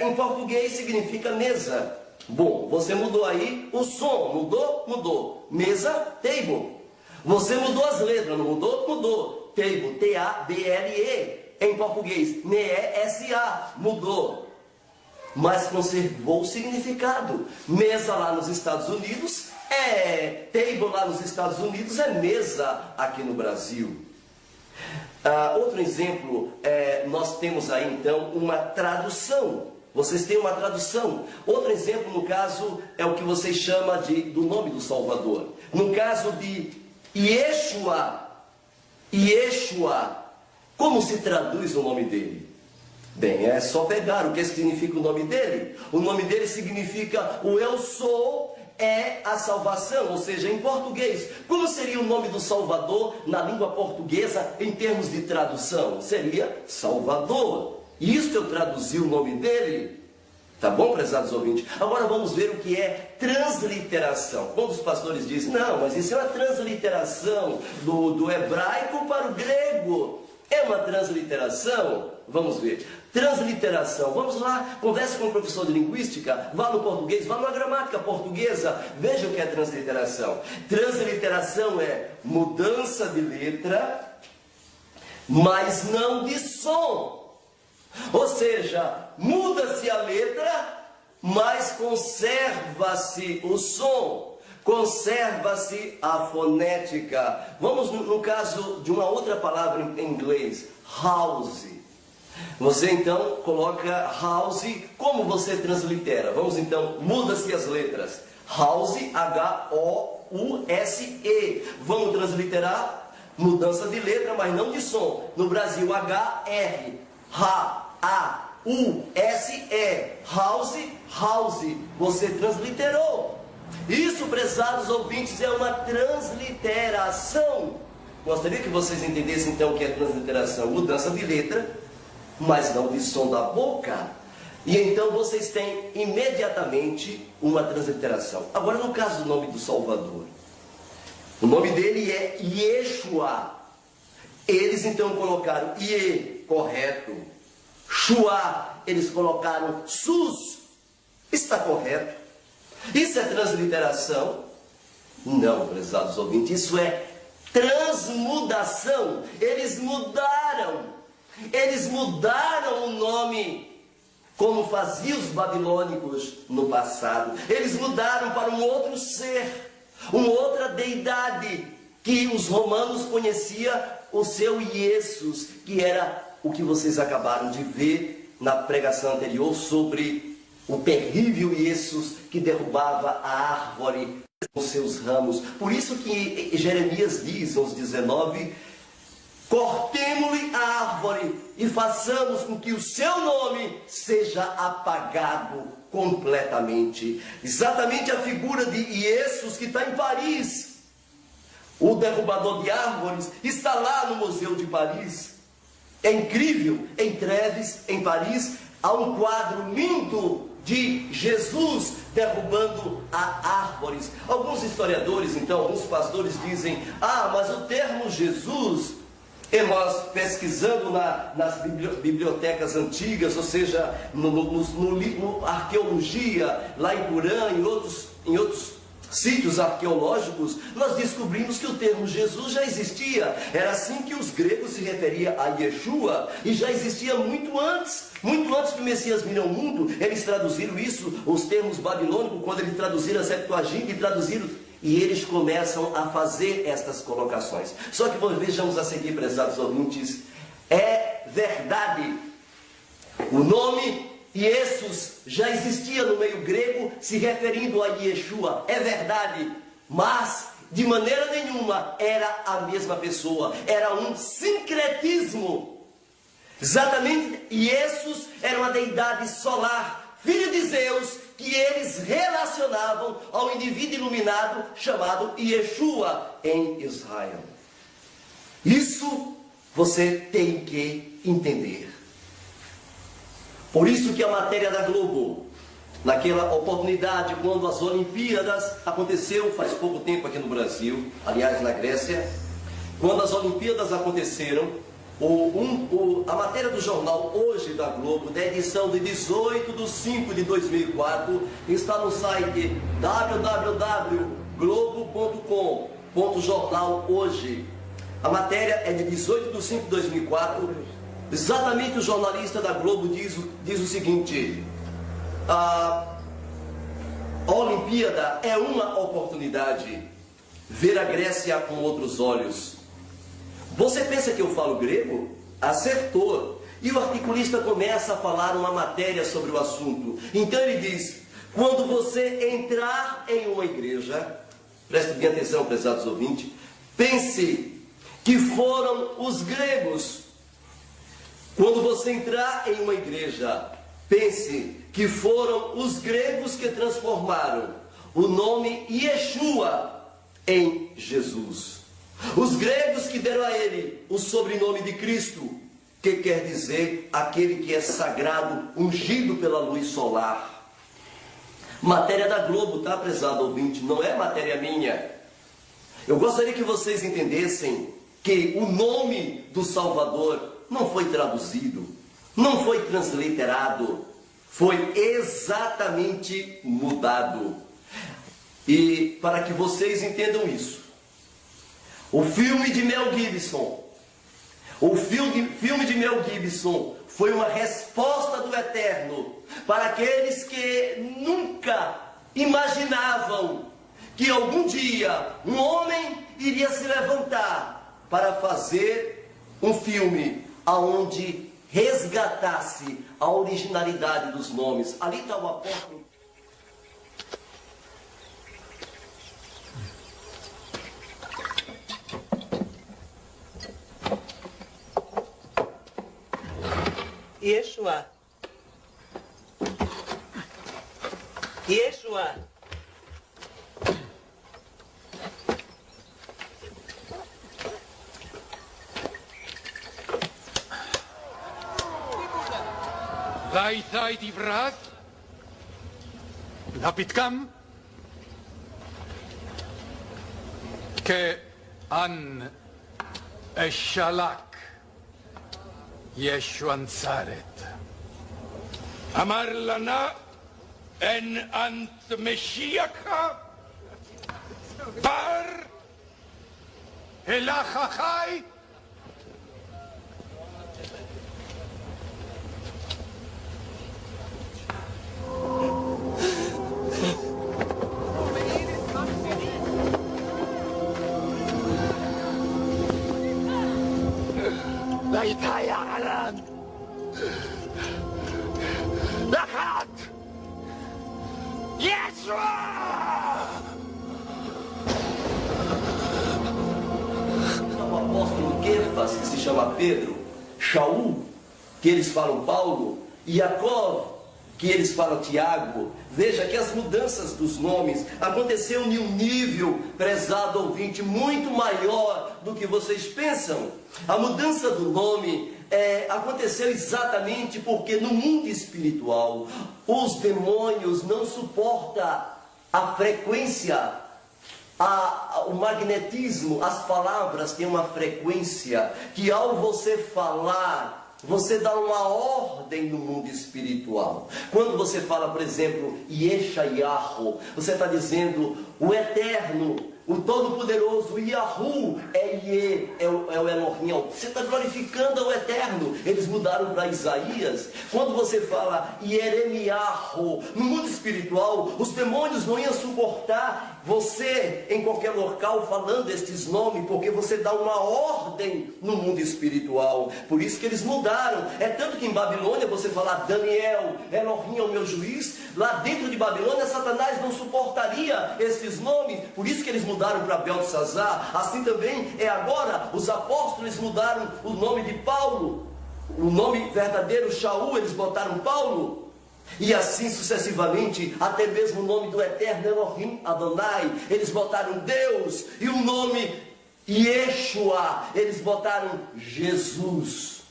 em português significa mesa. Bom, você mudou aí o som, mudou? Mudou. Mesa, table. Você mudou as letras, não mudou? Mudou. Table, T-A-B-L-E. Em português, M-E-S-A, mudou. Mas conservou o significado. Mesa lá nos Estados Unidos table lá nos Estados Unidos é mesa aqui no Brasil. Outro exemplo, nós temos aí então uma tradução. Vocês têm uma tradução. Outro exemplo, no caso, é o que vocês chamam do nome do Salvador. No caso de Yeshua, como se traduz o nome dele? Bem, é só pegar o que significa o nome dele. O nome dele significa o eu sou é a salvação, ou seja, em português. Como seria o nome do Salvador na língua portuguesa em termos de tradução? Seria Salvador. Isto eu traduzi o nome dele. Tá bom, prezados ouvintes? Agora vamos ver o que é transliteração. Quando os pastores dizem, não, mas isso é uma transliteração do hebraico para o grego. É uma transliteração? Vamos ver. Transliteração. Vamos lá, converse com o professor de linguística, vá no português, vá na gramática portuguesa, veja o que é transliteração. Transliteração é mudança de letra, mas não de som. Ou seja, muda-se a letra, mas conserva-se o som. Conserva-se a fonética. Vamos no caso de uma outra palavra em inglês, house. Você então coloca house, como você translitera? Vamos então, muda-se as letras. House, H-O-U-S-E. Vamos transliterar? Mudança de letra, mas não de som. No Brasil, H-R, H-A-U-S-E. House, house. Você transliterou. Isso, prezados ouvintes, é uma transliteração. Gostaria que vocês entendessem então o que é transliteração. Mudança de letra, mas não de som da boca. E então vocês têm imediatamente uma transliteração. Agora, no caso do nome do Salvador, o nome dele é Yeshua. Eles então colocaram Ie, correto. Shua, eles colocaram Sus. Está correto. Isso é transliteração? Não, prezados ouvintes, isso é transmudação. Eles mudaram o nome, como faziam os babilônicos no passado. Eles mudaram para um outro ser, uma outra deidade, que os romanos conheciam o seu Jesus, que era o que vocês acabaram de ver na pregação anterior sobre o terrível Jesus que derrubava a árvore com seus ramos. Por isso que Jeremias diz, aos 19, cortemo-lhe a árvore e façamos com que o seu nome seja apagado completamente. Exatamente a figura de Jesus que está em Paris. O derrubador de árvores está lá no Museu de Paris. É incrível, em Treves, em Paris, há um quadro lindo de Jesus derrubando árvores. Alguns historiadores, então, alguns pastores dizem, mas o termo Jesus, e nós pesquisando nas bibliotecas antigas, ou seja, no arqueologia, lá em Purã, em outros sítios arqueológicos, nós descobrimos que o termo Jesus já existia. Era assim que os gregos se referiam a Yeshua, e já existia muito antes que o Messias vir ao mundo. Eles traduziram isso, os termos babilônicos, quando eles traduziram a Septuaginta, e eles começam a fazer estas colocações. Só que vejamos a seguir, prezados ouvintes, é verdade, o nome Jesus já existia no meio grego, se referindo a Yeshua, é verdade, mas de maneira nenhuma era a mesma pessoa, era um sincretismo. Exatamente, Jesus era uma deidade solar, filho de Zeus, que eles relacionavam ao indivíduo iluminado chamado Yeshua em Israel. Isso você tem que entender. Por isso que a matéria da Globo, naquela oportunidade, quando as Olimpíadas aconteceu faz pouco tempo aqui no Brasil, aliás na Grécia, quando as Olimpíadas aconteceram, a matéria do jornal Hoje da Globo, da edição de 18/5/2004, está no site www.globo.com/jornal hoje. A matéria é de 18/5/2004. Exatamente, o jornalista da Globo diz o seguinte: a Olimpíada é uma oportunidade, ver a Grécia com outros olhos. Você pensa que eu falo grego? Acertou. E o articulista começa a falar uma matéria sobre o assunto. Então ele diz: quando você entrar em uma igreja, preste bem atenção, prezados ouvintes, pense que foram os gregos. Quando você entrar em uma igreja, pense que foram os gregos que transformaram o nome Yeshua em Jesus. Os gregos que deram a ele o sobrenome de Cristo, que quer dizer aquele que é sagrado, ungido pela luz solar. Matéria da Globo, tá, prezado ouvinte? Não é matéria minha. Eu gostaria que vocês entendessem que o nome do Salvador não foi traduzido, não foi transliterado, foi exatamente mudado. E para que vocês entendam isso, o filme de Mel Gibson, foi uma resposta do Eterno para aqueles que nunca imaginavam que algum dia um homem iria se levantar para fazer um filme aonde resgatasse a originalidade dos nomes. Ali está o apóstolo. Yeshua. Yeshua. Ddaethau difradd, Lapidgam, que an Eshalak, Yeshua Nazaret. Amar lana en ant Meshiach bar Elachachai O apóstolo Kefas, que se chama Pedro, Shaul, que eles falam Paulo, e Jacó, que eles falam Tiago. Veja que as mudanças dos nomes aconteceram em um nível, prezado ouvinte, muito maior do que vocês pensam. A mudança do nome aconteceu exatamente porque no mundo espiritual os demônios não suportam a frequência, o magnetismo. As palavras têm uma frequência que, ao você falar, você dá uma ordem no mundo espiritual. Quando você fala, por exemplo, Yeshayahu, você está dizendo o Eterno, o Todo-Poderoso, o Yahu, é o Elohim. Você está glorificando ao Eterno. Eles mudaram para Isaías. Quando você fala Yeremiahu, no mundo espiritual, os demônios não iam suportar você em qualquer local falando estes nomes, porque você dá uma ordem no mundo espiritual. Por isso que eles mudaram. É tanto que em Babilônia você fala Daniel, Elohim é o meu juiz. Lá dentro de Babilônia, Satanás não suportaria esses nomes. Por isso que eles mudaram para Beltesazar. Assim também é agora. Os apóstolos mudaram o nome de Paulo. O nome verdadeiro, Shaul, eles botaram Paulo. E assim sucessivamente, até mesmo o nome do Eterno Elohim Adonai, eles botaram Deus. E o nome Yeshua, eles botaram Jesus.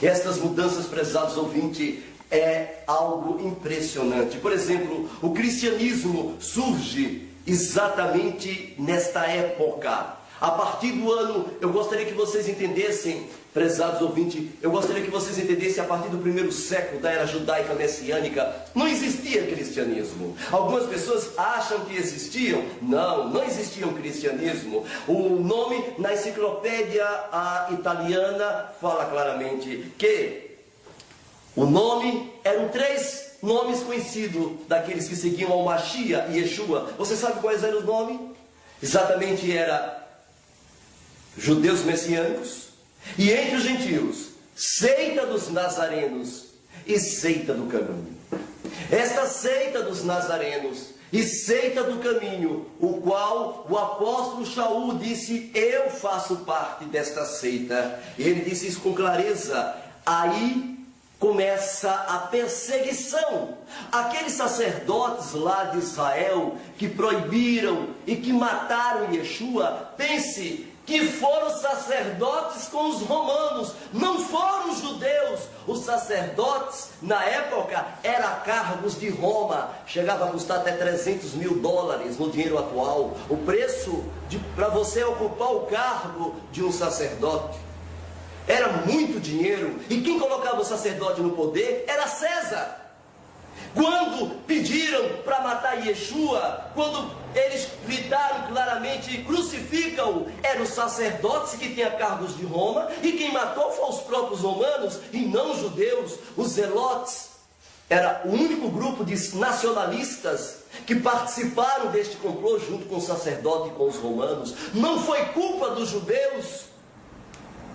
Estas mudanças, prezados ouvintes, é algo impressionante. Por exemplo, o cristianismo surge exatamente nesta época. A partir do ano, eu gostaria que vocês entendessem, prezados ouvintes, eu gostaria que vocês entendessem, a partir do primeiro século da era judaica messiânica, não existia cristianismo. Algumas pessoas acham que existiam. Não existia um cristianismo. O nome na enciclopédia italiana fala claramente que o nome eram 3 nomes conhecidos daqueles que seguiam ao Mashiach e Yeshua. Você sabe quais eram os nomes? Exatamente era judeus messiânicos, e entre os gentios, seita dos nazarenos e seita do caminho. Esta seita dos nazarenos e seita do caminho, o qual o apóstolo Shaul disse: eu faço parte desta seita. E ele disse isso com clareza. Aí começa a perseguição. Aqueles sacerdotes lá de Israel que proibiram e que mataram Yeshua, pense que foram sacerdotes com os romanos, não foram os judeus. Os sacerdotes, na época, eram cargos de Roma, chegava a custar até $300 mil no dinheiro atual. O preço para você ocupar o cargo de um sacerdote era muito dinheiro. E quem colocava o sacerdote no poder era César. Quando pediram para matar Yeshua, quando eles gritaram claramente: crucificam-o, eram os sacerdotes que tinham cargos de Roma, e quem matou foram os próprios romanos e não os judeus. Os zelotes era o único grupo de nacionalistas que participaram deste complô junto com o sacerdote e com os romanos. Não foi culpa dos judeus.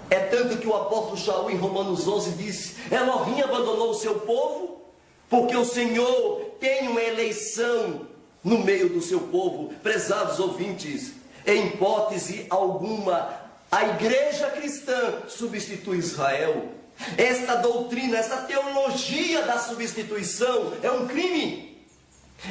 É tanto que o apóstolo Shaul em Romanos 11 disse: Elohim abandonou o seu povo, porque o Senhor tem uma eleição no meio do seu povo. Prezados ouvintes, em hipótese alguma, a igreja cristã substitui Israel. Esta doutrina, esta teologia da substituição é um crime.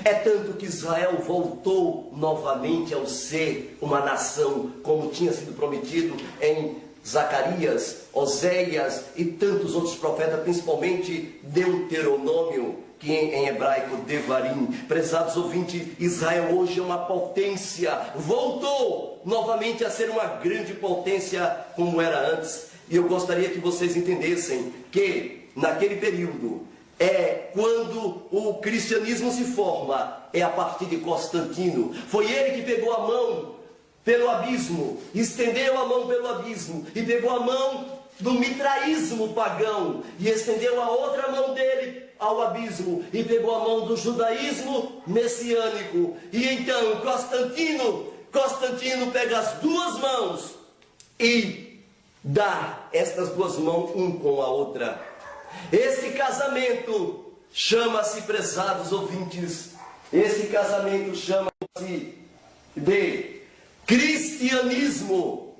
É tanto que Israel voltou novamente ao ser uma nação, como tinha sido prometido em Zacarias, Oséias e tantos outros profetas, principalmente Deuteronômio, que em hebraico Devarim. Prezados ouvintes, Israel hoje é uma potência, voltou novamente a ser uma grande potência como era antes. E eu gostaria que vocês entendessem que naquele período, quando o cristianismo se forma, é a partir de Constantino. Foi ele que pegou a mão pelo abismo, estendeu a mão pelo abismo, e pegou a mão do mitraísmo pagão, e estendeu a outra mão dele ao abismo, e pegou a mão do judaísmo messiânico. E então Constantino pega as 2 mãos e dá estas 2 mãos um com a outra. Esse casamento chama-se, prezados ouvintes, esse casamento chama-se de cristianismo.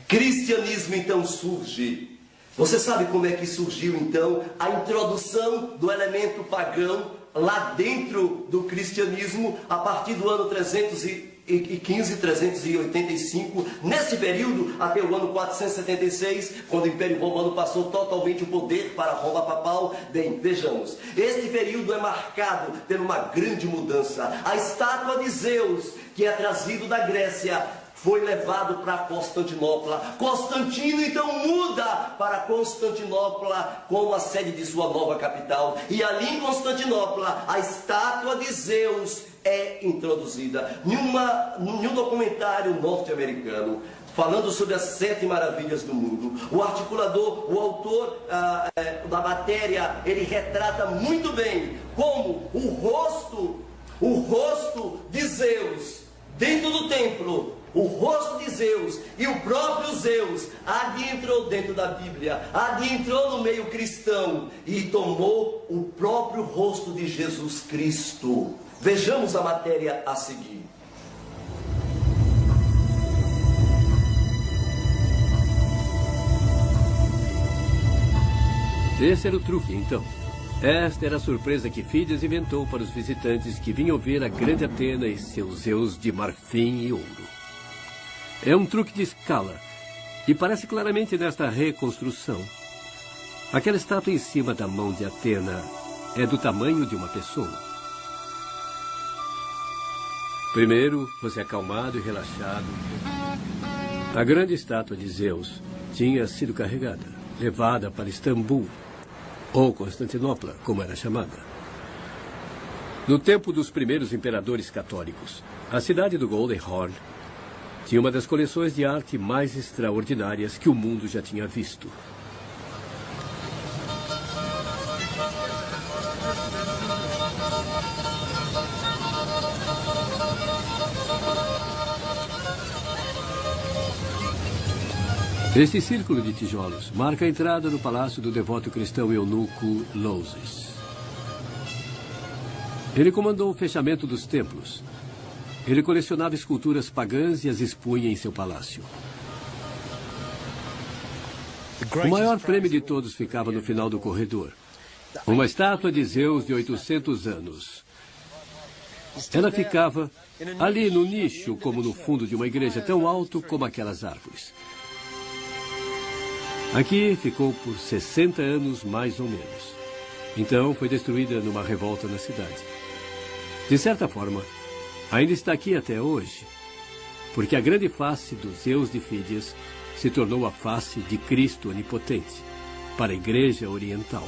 Cristianismo então surge. Você sabe como é que surgiu então a introdução do elemento pagão lá dentro do cristianismo a partir do ano 315, 385, nesse período até o ano 476, quando o Império Romano passou totalmente o poder para Roma papal. Bem, vejamos, este período é marcado por uma grande mudança. A estátua de Zeus, que é trazido da Grécia, foi levado para Constantinopla. Constantino então muda para Constantinopla como a sede de sua nova capital. E ali em Constantinopla, a estátua de Zeus é introduzida. Em um documentário norte-americano, falando sobre as 7 maravilhas do mundo, o articulador, o autor da matéria, ele retrata muito bem como o rosto de Zeus dentro do templo, o rosto de Zeus e o próprio Zeus adentrou dentro da Bíblia, adentrou no meio cristão e tomou o próprio rosto de Jesus Cristo. Vejamos a matéria a seguir. Esse era o truque, então. Esta era a surpresa que Fídias inventou para os visitantes que vinham ver a grande Atena e seus Zeus de marfim e ouro. É um truque de escala, e parece claramente nesta reconstrução. Aquela estátua em cima da mão de Atena é do tamanho de uma pessoa. Primeiro, você acalmado e relaxado. A grande estátua de Zeus tinha sido carregada, levada para Istambul, ou Constantinopla, como era chamada. No tempo dos primeiros imperadores católicos, a cidade do Golden Horn tinha uma das coleções de arte mais extraordinárias que o mundo já tinha visto. Este círculo de tijolos marca a entrada no palácio do devoto cristão eunuco Louses. Ele comandou o fechamento dos templos. Ele colecionava esculturas pagãs e as expunha em seu palácio. O maior prêmio de todos ficava no final do corredor. Uma estátua de Zeus de 800 anos. Ela ficava ali no nicho, como no fundo de uma igreja, tão alto como aquelas árvores. Aqui ficou por 60 anos, mais ou menos. Então foi destruída numa revolta na cidade. De certa forma, ainda está aqui até hoje, porque a grande face do Zeus de Fídias se tornou a face de Cristo onipotente para a Igreja Oriental.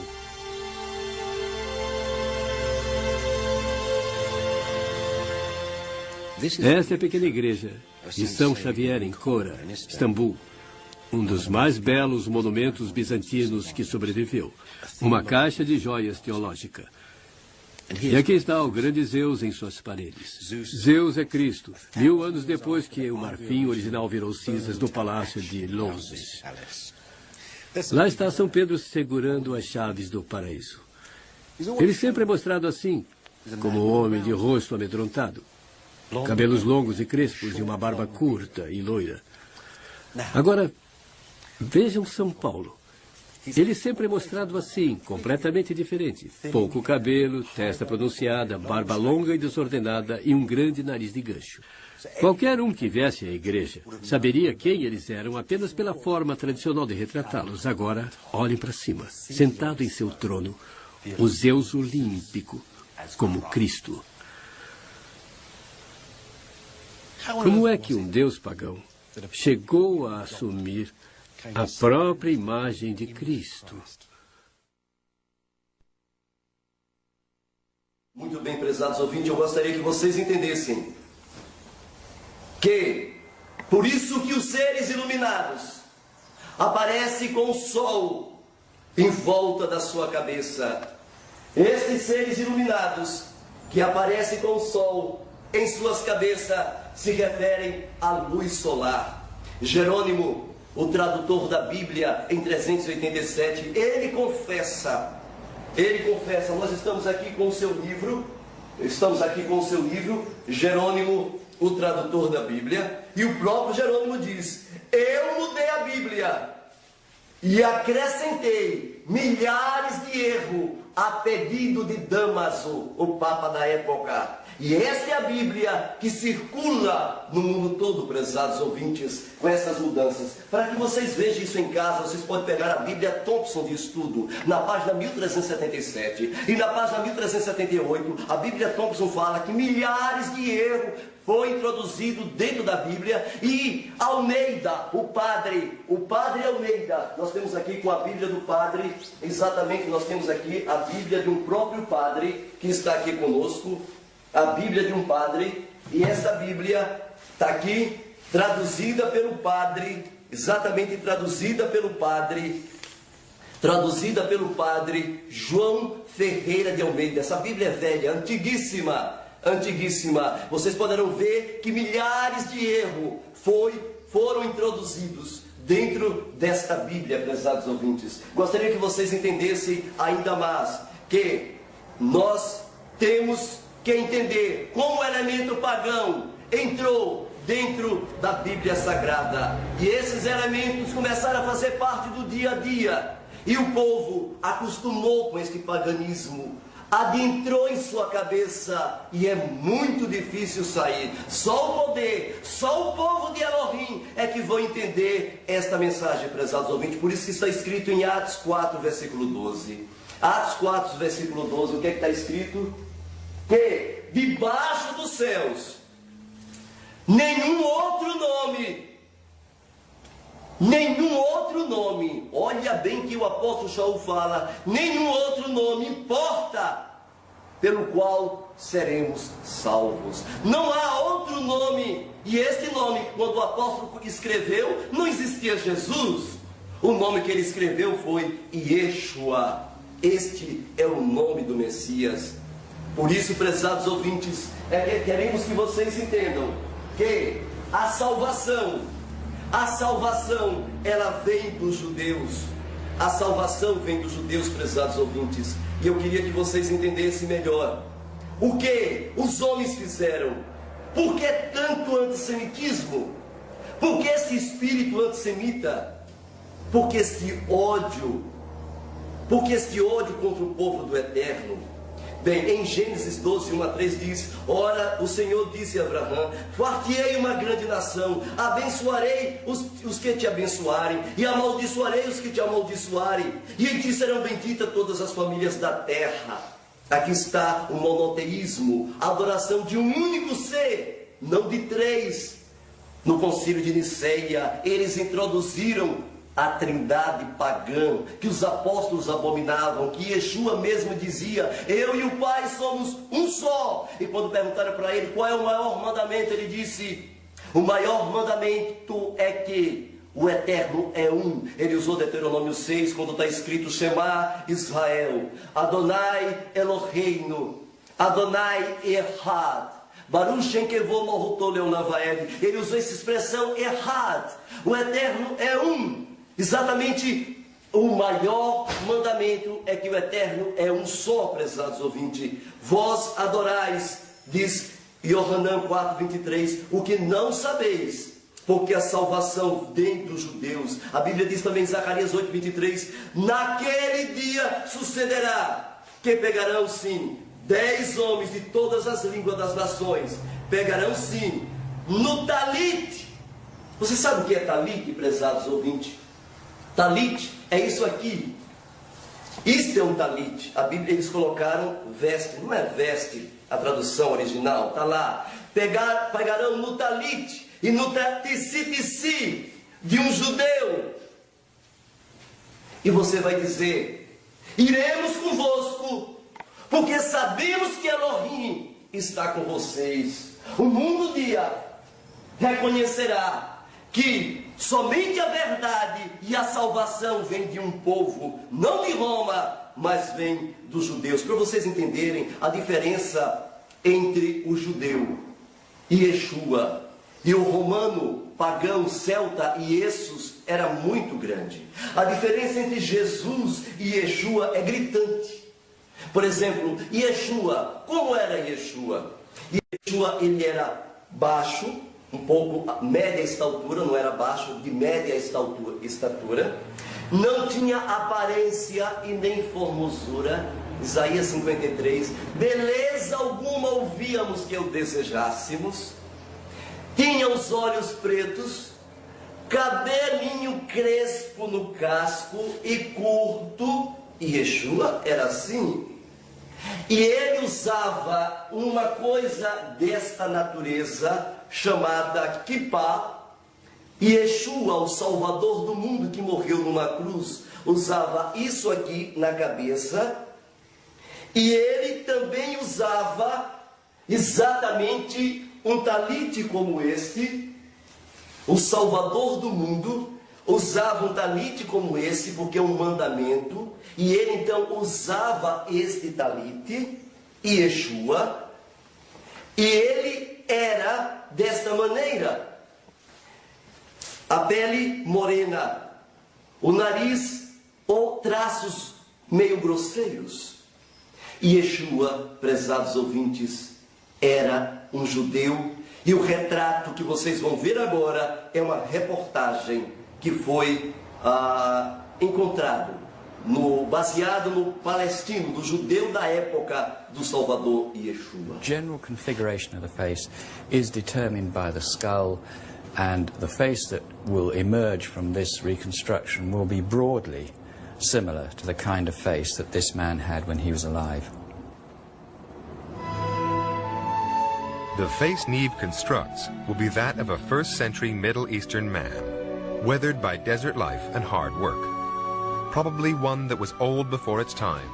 Esta é a pequena igreja de São Xavier, em Kora, Istambul. Um dos mais belos monumentos bizantinos que sobreviveu. Uma caixa de joias teológica. E aqui está o grande Zeus em suas paredes. Zeus é Cristo, 1000 anos depois que o marfim original virou cinzas no palácio de Louses. Lá está São Pedro segurando as chaves do paraíso. Ele sempre é mostrado assim, como um homem de rosto amedrontado. Cabelos longos e crespos e uma barba curta e loira. Agora, vejam São Paulo. Ele sempre é mostrado assim, completamente diferente. Pouco cabelo, testa pronunciada, barba longa e desordenada e um grande nariz de gancho. Qualquer um que viesse à igreja saberia quem eles eram apenas pela forma tradicional de retratá-los. Agora, olhem para cima, sentado em seu trono, o Zeus olímpico, como Cristo. Como é que um deus pagão chegou a assumir a própria imagem de Cristo? Muito bem, prezados ouvintes, eu gostaria que vocês entendessem que, por isso que os seres iluminados aparecem com o sol em volta da sua cabeça. Estes seres iluminados que aparecem com o sol em suas cabeças se referem à luz solar. Jerônimo, o tradutor da Bíblia, em 387, ele confessa, nós estamos aqui com o seu livro, Jerônimo, o tradutor da Bíblia, e o próprio Jerônimo diz: eu mudei a Bíblia e acrescentei milhares de erros a pedido de Damaso, o Papa da época. E esta é a Bíblia que circula no mundo todo, prezados ouvintes, com essas mudanças. Para que vocês vejam isso em casa, vocês podem pegar a Bíblia Thompson de estudo, na página 1377 e na página 1378. A Bíblia Thompson fala que milhares de erros foi introduzido dentro da Bíblia. E Almeida, o padre Almeida, nós temos aqui com a Bíblia do padre, exatamente, nós temos aqui a Bíblia de um próprio padre que está aqui conosco, a Bíblia de um padre, e esta Bíblia está aqui traduzida pelo padre, exatamente traduzida pelo padre João Ferreira de Almeida. Essa Bíblia é velha, antiguíssima. Vocês poderão ver que milhares de erros foram introduzidos dentro desta Bíblia, prezados ouvintes. Gostaria que vocês entendessem ainda mais que nós temos que entender como o elemento pagão entrou dentro da Bíblia Sagrada. E esses elementos começaram a fazer parte do dia a dia. E o povo acostumou com este paganismo, adentrou em sua cabeça e é muito difícil sair. Só o poder, só o povo de Elohim é que vão entender esta mensagem, prezados ouvintes. Por isso que está escrito em Atos 4, versículo 12. Atos 4, versículo 12, o que é que está escrito? Que debaixo dos céus nenhum outro nome, olha bem que o apóstolo Shaul fala, nenhum outro nome importa pelo qual seremos salvos. Não há outro nome. E este nome, quando o apóstolo escreveu, não existia Jesus. O nome que ele escreveu foi Yeshua. Este é o nome do Messias. Por isso, prezados ouvintes, queremos que vocês entendam que a salvação, ela vem dos judeus. A salvação vem dos judeus, prezados ouvintes. E eu queria que vocês entendessem melhor o que os homens fizeram. Por que tanto antissemitismo? Por que esse espírito antissemita? Por que este ódio? Por que este ódio contra o povo do Eterno? Bem, em Gênesis 12, 1 a 3 diz: ora, o Senhor disse a Abraão: far-te-ei uma grande nação, abençoarei os que te abençoarem, e amaldiçoarei os que te amaldiçoarem, e em ti serão benditas todas as famílias da terra. Aqui está o monoteísmo, a adoração de um único ser, não de três. No concílio de Niceia, eles introduziram a trindade pagã, que os apóstolos abominavam, que Yeshua mesmo dizia: eu e o Pai somos um só. E quando perguntaram para ele qual é o maior mandamento, ele disse: o maior mandamento é que o Eterno é um. Ele usou Deuteronômio 6, quando está escrito: Shema Israel, Adonai Eloheinu, Adonai Echad, Baruch Shem Kevod Malchuto Leonavael. Ele usou essa expressão Echad, o Eterno é um. Exatamente, o maior mandamento é que o Eterno é um só, prezados ouvintes. Vós adorais, diz Yohanan 4:23, o que não sabeis, porque a salvação vem dos judeus. A Bíblia diz também em Zacarias 8:23, naquele dia sucederá que pegarão sim 10 homens de todas as línguas das nações, pegarão sim no talit. Você sabe o que é talit, prezados ouvintes? Talit é isso aqui. Isto é um talit. A Bíblia, eles colocaram veste, não é veste, a tradução original, está lá. Pegarão no talit e no tecipici de um judeu. E você vai dizer: iremos convosco, porque sabemos que Elohim está com vocês. O mundo um dia reconhecerá que somente a verdade e a salvação vem de um povo, não de Roma, mas vem dos judeus. Para vocês entenderem a diferença entre o judeu e Yeshua e o romano, pagão, celta e Essos era muito grande. A diferença entre Jesus e Yeshua é gritante. Por exemplo, Yeshua, como era Yeshua? Yeshua, ele era baixo, um pouco média estatura, não era baixo, de média estatura, não tinha aparência e nem formosura, Isaías 53, beleza alguma ouvíamos que o desejássemos, tinha os olhos pretos, cabelinho crespo no casco e curto, e Yeshua era assim. E ele usava uma coisa desta natureza, chamada kippah, e Yeshua, o Salvador do mundo que morreu numa cruz, usava isso aqui na cabeça, e ele também usava exatamente um talite como este. O Salvador do mundo usava um talite como esse, porque é um mandamento, e ele então usava este talite, e Yeshua, e ele era desta maneira: a pele morena, o nariz ou traços meio grosseiros. E Yeshua, prezados ouvintes, era um judeu, e o retrato que vocês vão ver agora é uma reportagem que foi encontrado, baseado no palestino, do judeu da época do Salvador Yeshua. General configuration of the face is determined by the skull, and the face that will emerge from this reconstruction will be broadly similar to the kind of face that this man had when he was alive. The face Neave constructs will be that of a first-century Middle Eastern man, weathered by desert life and hard work, probably one that was old before its time.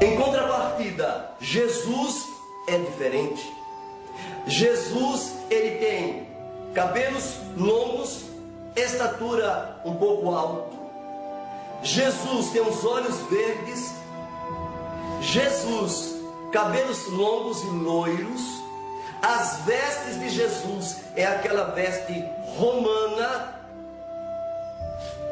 Em contrapartida, Jesus é diferente. Jesus, ele tem cabelos longos, estatura um pouco alta. Jesus tem os olhos verdes. Jesus, cabelos longos e loiros. As vestes de Jesus é aquela veste romana.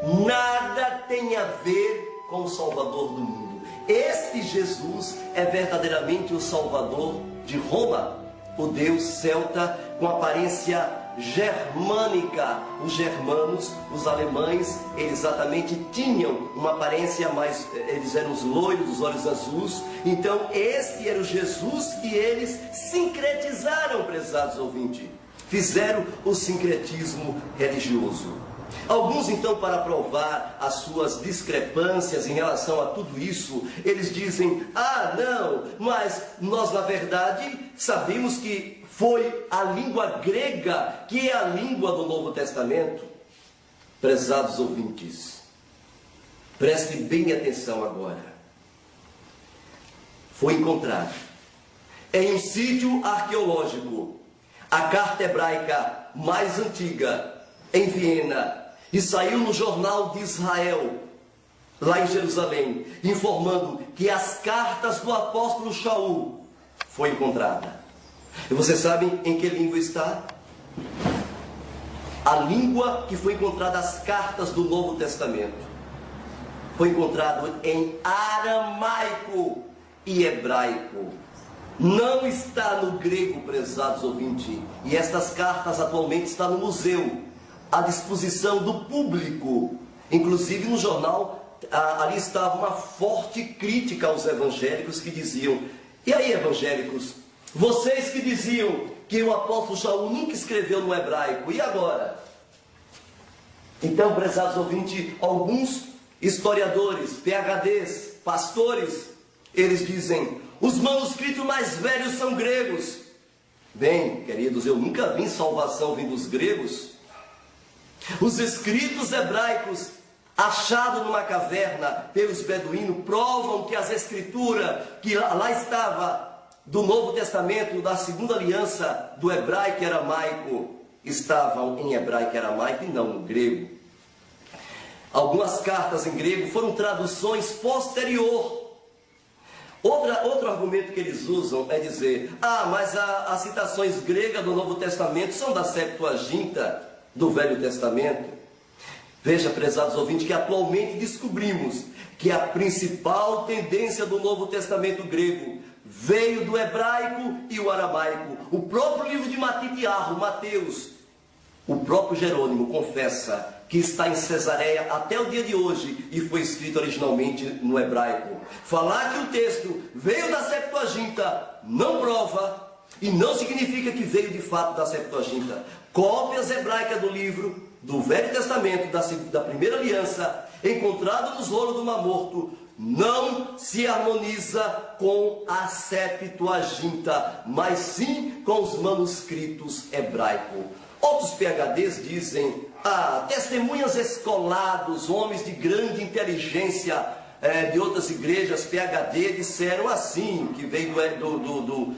Nada tem a ver com o Salvador do mundo. Este Jesus é verdadeiramente o Salvador de Roma, o Deus celta com aparência germânica. Os germanos, os alemães, eles exatamente tinham uma aparência mais, eles eram os loiros, os olhos azuis. Então este era o Jesus que eles sincretizaram, prezados ouvintes. Fizeram o sincretismo religioso. Alguns então, para provar as suas discrepâncias em relação a tudo isso, eles dizem: ah, não, mas nós na verdade sabemos que foi a língua grega que é a língua do Novo Testamento. Prezados ouvintes, preste bem atenção agora. Foi encontrado em um sítio arqueológico a carta hebraica mais antiga em Viena, e saiu no Jornal de Israel, lá em Jerusalém, informando que as cartas do apóstolo Shaul foi encontrada. E vocês sabem em que língua está? A língua que foi encontrada, as cartas do Novo Testamento, foi encontrado em aramaico e hebraico. Não está no grego, prezados ouvintes. E estas cartas atualmente estão no museu, à disposição do público. Inclusive no jornal, ali estava uma forte crítica aos evangélicos que diziam: e aí, evangélicos, vocês que diziam que o apóstolo Shaul nunca escreveu no hebraico, e agora? Então, prezados ouvintes, alguns historiadores, PhDs, pastores, eles dizem: os manuscritos mais velhos são gregos. Bem, queridos, eu nunca vi salvação vindo dos gregos. Os escritos hebraicos achados numa caverna pelos beduínos provam que as escrituras que lá estava do Novo Testamento, da Segunda Aliança, do hebraico e aramaico, estavam em hebraico e aramaico e não no grego. Algumas cartas em grego foram traduções posterior. Outro argumento que eles usam é dizer: ah, mas as citações gregas do Novo Testamento são da Septuaginta. do Velho Testamento, veja, prezados ouvintes, que atualmente descobrimos que a principal tendência do Novo Testamento grego veio do hebraico e o aramaico. O próprio livro de Matitiarro, Mateus, o próprio Jerônimo confessa que está em Cesareia até o dia de hoje e foi escrito originalmente no hebraico. Falar que o texto veio da Septuaginta não prova e não significa que veio de fato da Septuaginta. Cópias hebraicas do livro do Velho Testamento, da Primeira Aliança, encontrado nos rolos do Mar Morto, não se harmoniza com a Septuaginta, mas sim com os manuscritos hebraicos. Outros PhDs dizem, testemunhas escolados, homens de grande inteligência de outras igrejas, PhD, disseram assim, que veio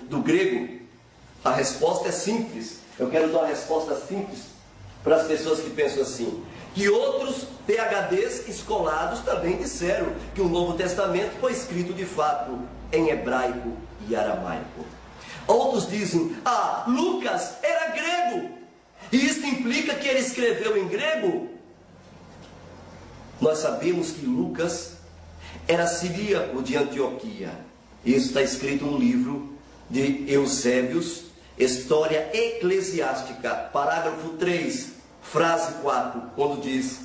do grego. A resposta é simples. Eu quero dar uma resposta simples para as pessoas que pensam assim. Que outros PhDs escolados também disseram que o Novo Testamento foi escrito de fato em hebraico e aramaico. Outros dizem, Lucas era grego. E isso implica que ele escreveu em grego? Nós sabemos que Lucas era siríaco de Antioquia. Isso está escrito no livro de Eusébios, História Eclesiástica, parágrafo 3, frase 4, quando diz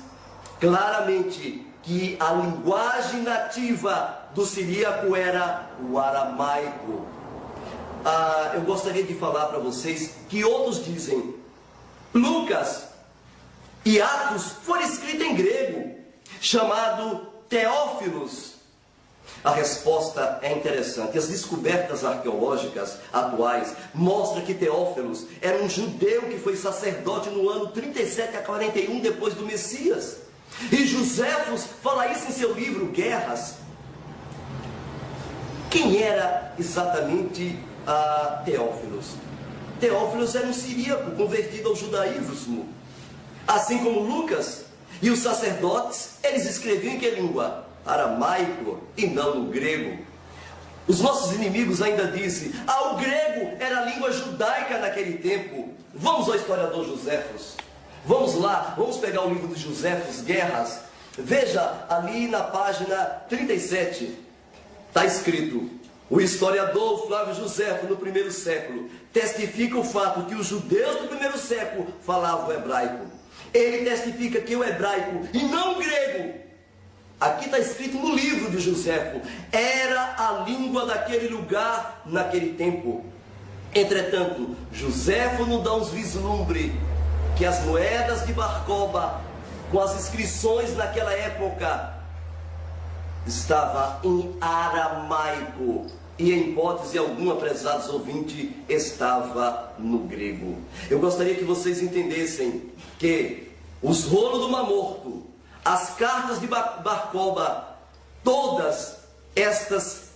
claramente que a linguagem nativa do siríaco era o aramaico. Eu gostaria de falar para vocês que outros dizem Lucas e Atos foram escritos em grego, chamado Teófilos. A resposta é interessante. As descobertas arqueológicas atuais mostram que Teófilos era um judeu que foi sacerdote no ano 37 a 41 depois do Messias. E Joséfos fala isso em seu livro Guerras. Quem era exatamente Teófilos? Teófilos era um siríaco convertido ao judaísmo. Assim como Lucas e os sacerdotes, eles escreviam em que língua? Aramaico e não no grego. Os nossos inimigos ainda dizem, o grego era a língua judaica naquele tempo. Vamos ao historiador Joséfos. Vamos lá, vamos pegar o livro de Joséfos, Guerras. Veja ali na página 37, está escrito: o historiador Flávio Joséfo, no primeiro século, testifica o fato que os judeus do primeiro século falavam hebraico. Ele testifica que o hebraico, e não o grego, aqui está escrito no livro de Joséfo, era a língua daquele lugar naquele tempo. Entretanto, Joséfo nos dá uns vislumbres que as moedas de Barcoba, com as inscrições naquela época, estava em aramaico e, em hipótese alguma, prezados ouvintes, estava no grego. Eu gostaria que vocês entendessem que os rolos do Mar Morto, as cartas de Barcoba, todas estas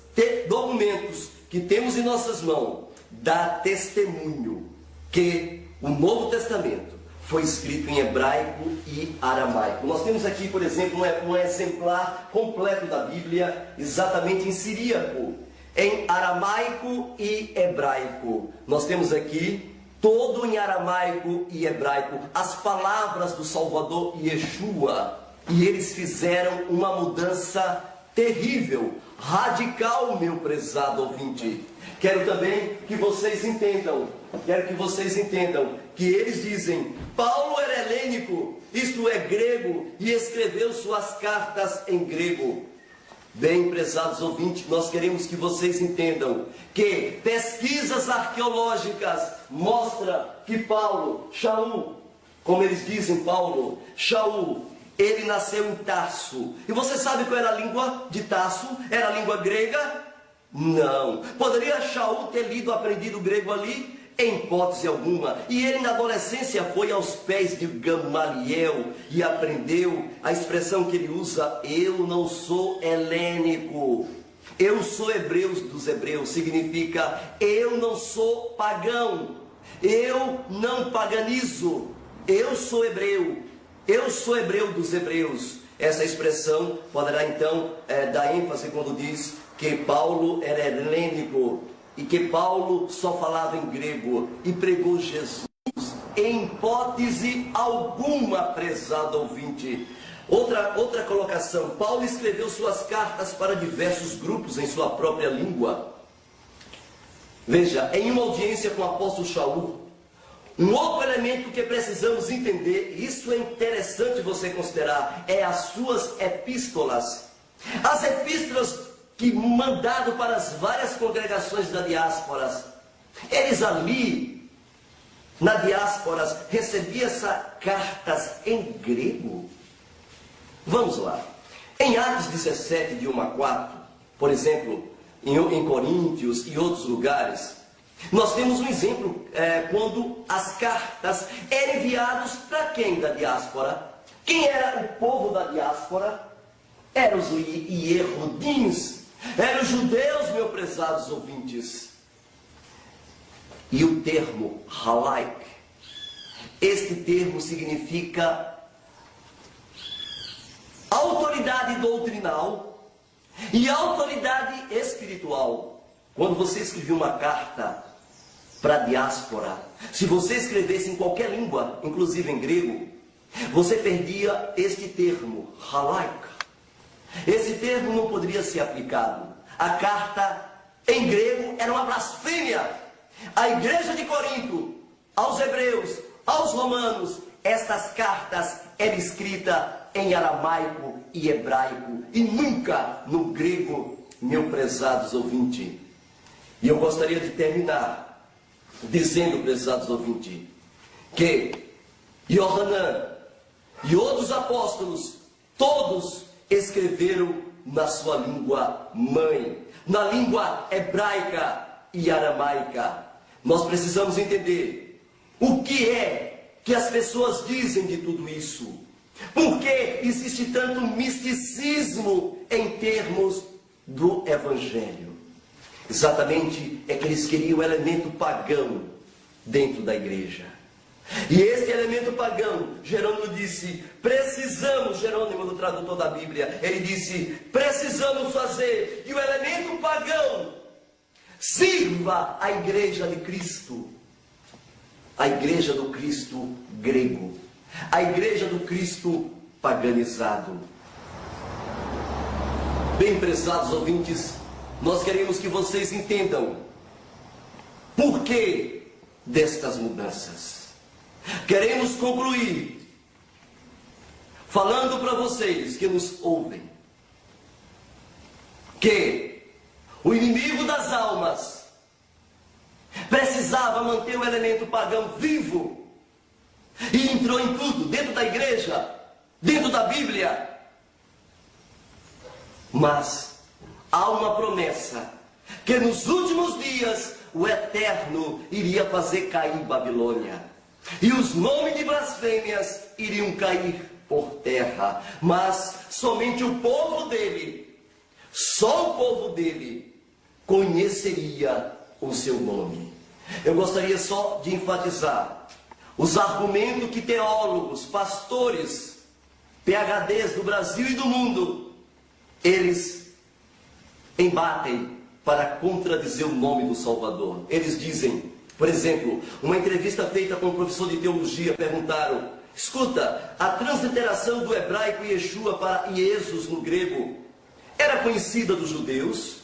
documentos que temos em nossas mãos, dá testemunho que o Novo Testamento foi escrito em hebraico e aramaico. Nós temos aqui, por exemplo, um exemplar completo da Bíblia, exatamente em siríaco, em aramaico e hebraico. Nós temos aqui todo em aramaico e hebraico, as palavras do Salvador Yeshua. E eles fizeram uma mudança terrível, radical, meu prezado ouvinte. Quero também que vocês entendam, que eles dizem, Paulo era helênico, isto é grego, e escreveu suas cartas em grego. Bem, prezados ouvintes, nós queremos que vocês entendam que pesquisas arqueológicas mostram que Paulo, Shaul, como eles dizem, Shaul, ele nasceu em Tarso. E você sabe qual era a língua de Tarso? Era a língua grega? Não. Poderia Shaul ter aprendido grego ali? Em hipótese alguma. E ele na adolescência foi aos pés de Gamaliel e aprendeu a expressão que ele usa: eu não sou helênico, eu sou hebreu dos hebreus. Significa eu não sou pagão, eu não paganizo, eu sou hebreu dos hebreus. Essa expressão poderá então dar ênfase quando diz que Paulo era helênico e que Paulo só falava em grego e pregou Jesus em hipótese alguma, prezado ouvinte. Outra colocação, Paulo escreveu suas cartas para diversos grupos em sua própria língua. Veja, em uma audiência com o apóstolo Shaul, um outro elemento que precisamos entender, isso é interessante você considerar, é as suas epístolas. As epístolas que mandado para as várias congregações da diáspora, eles ali, na diáspora, recebiam essas cartas em grego. Vamos lá. Em Atos 17, de 1 a 4, por exemplo, em Coríntios e outros lugares, nós temos um exemplo quando as cartas eram enviadas para quem da diáspora? Quem era o povo da diáspora? Eram os hierudins, eram os judeus, meus prezados ouvintes. E o termo halaik, este termo significa autoridade doutrinal e autoridade espiritual. Quando você escrevia uma carta para a diáspora, se você escrevesse em qualquer língua, inclusive em grego, você perdia este termo, halaik. Esse termo não poderia ser aplicado. A carta em grego era uma blasfêmia. A igreja de Corinto, aos hebreus, aos romanos, estas cartas eram escritas em aramaico e hebraico, e nunca no grego, meus prezados ouvintes. E eu gostaria de terminar dizendo, prezados ouvintes, que Yohanan e outros apóstolos, todos escreveram na sua língua mãe, na língua hebraica e aramaica. Nós precisamos entender o que é que as pessoas dizem de tudo isso. Por que existe tanto misticismo em termos do Evangelho? Exatamente é que eles queriam o elemento pagão dentro da igreja. E este elemento pagão, Jerônimo disse, precisamos, Jerônimo, do tradutor da Bíblia, ele disse, precisamos fazer que o elemento pagão sirva a igreja de Cristo, a igreja do Cristo grego, a igreja do Cristo paganizado. Bem, prezados ouvintes, nós queremos que vocês entendam por que destas mudanças. Queremos concluir falando para vocês que nos ouvem que o inimigo das almas precisava manter o elemento pagão vivo e entrou em tudo, dentro da igreja, dentro da Bíblia. Mas há uma promessa que nos últimos dias o Eterno iria fazer cair Babilônia. E os nomes de blasfêmias iriam cair por terra. Mas somente o povo dele, só o povo dele, conheceria o seu nome. Eu gostaria só de enfatizar os argumentos que teólogos, pastores, PhDs do Brasil e do mundo, eles embatem para contradizer o nome do Salvador. Eles dizem, por exemplo, uma entrevista feita com um professor de teologia, perguntaram, escuta, a transliteração do hebraico Yeshua para Jesus no grego era conhecida dos judeus?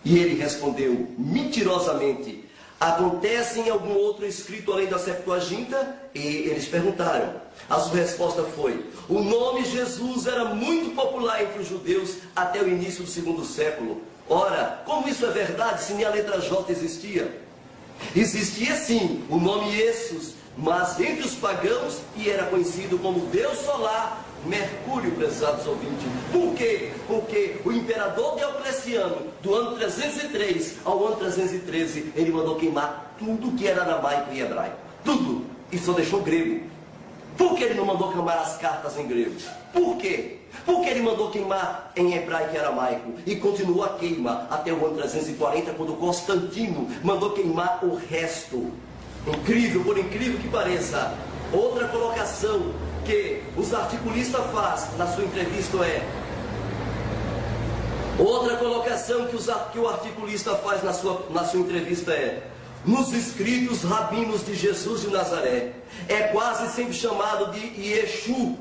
E ele respondeu, mentirosamente, acontece em algum outro escrito além da Septuaginta? E eles perguntaram. A sua resposta foi, o nome Jesus era muito popular entre os judeus até o início do segundo século. Ora, como isso é verdade se nem a letra J existia? Existia sim o nome Jesus, mas entre os pagãos e era conhecido como Deus solar, Mercúrio, prezados ouvintes. Por quê? Porque o imperador Diocleciano, do ano 303 ao ano 313, ele mandou queimar tudo que era aramaico e hebraico. Tudo. E só deixou grego. Por que ele não mandou queimar as cartas em grego? Por quê? Porque ele mandou queimar em hebraico e aramaico e continuou a queima até o ano 340, quando Constantino mandou queimar o resto. Incrível, por incrível que pareça. Outra colocação que os articulistas fazem na sua entrevista é... Outra colocação que o articulista faz na sua entrevista é... nos escritos rabinos de Jesus de Nazaré, é quase sempre chamado de Yeshu.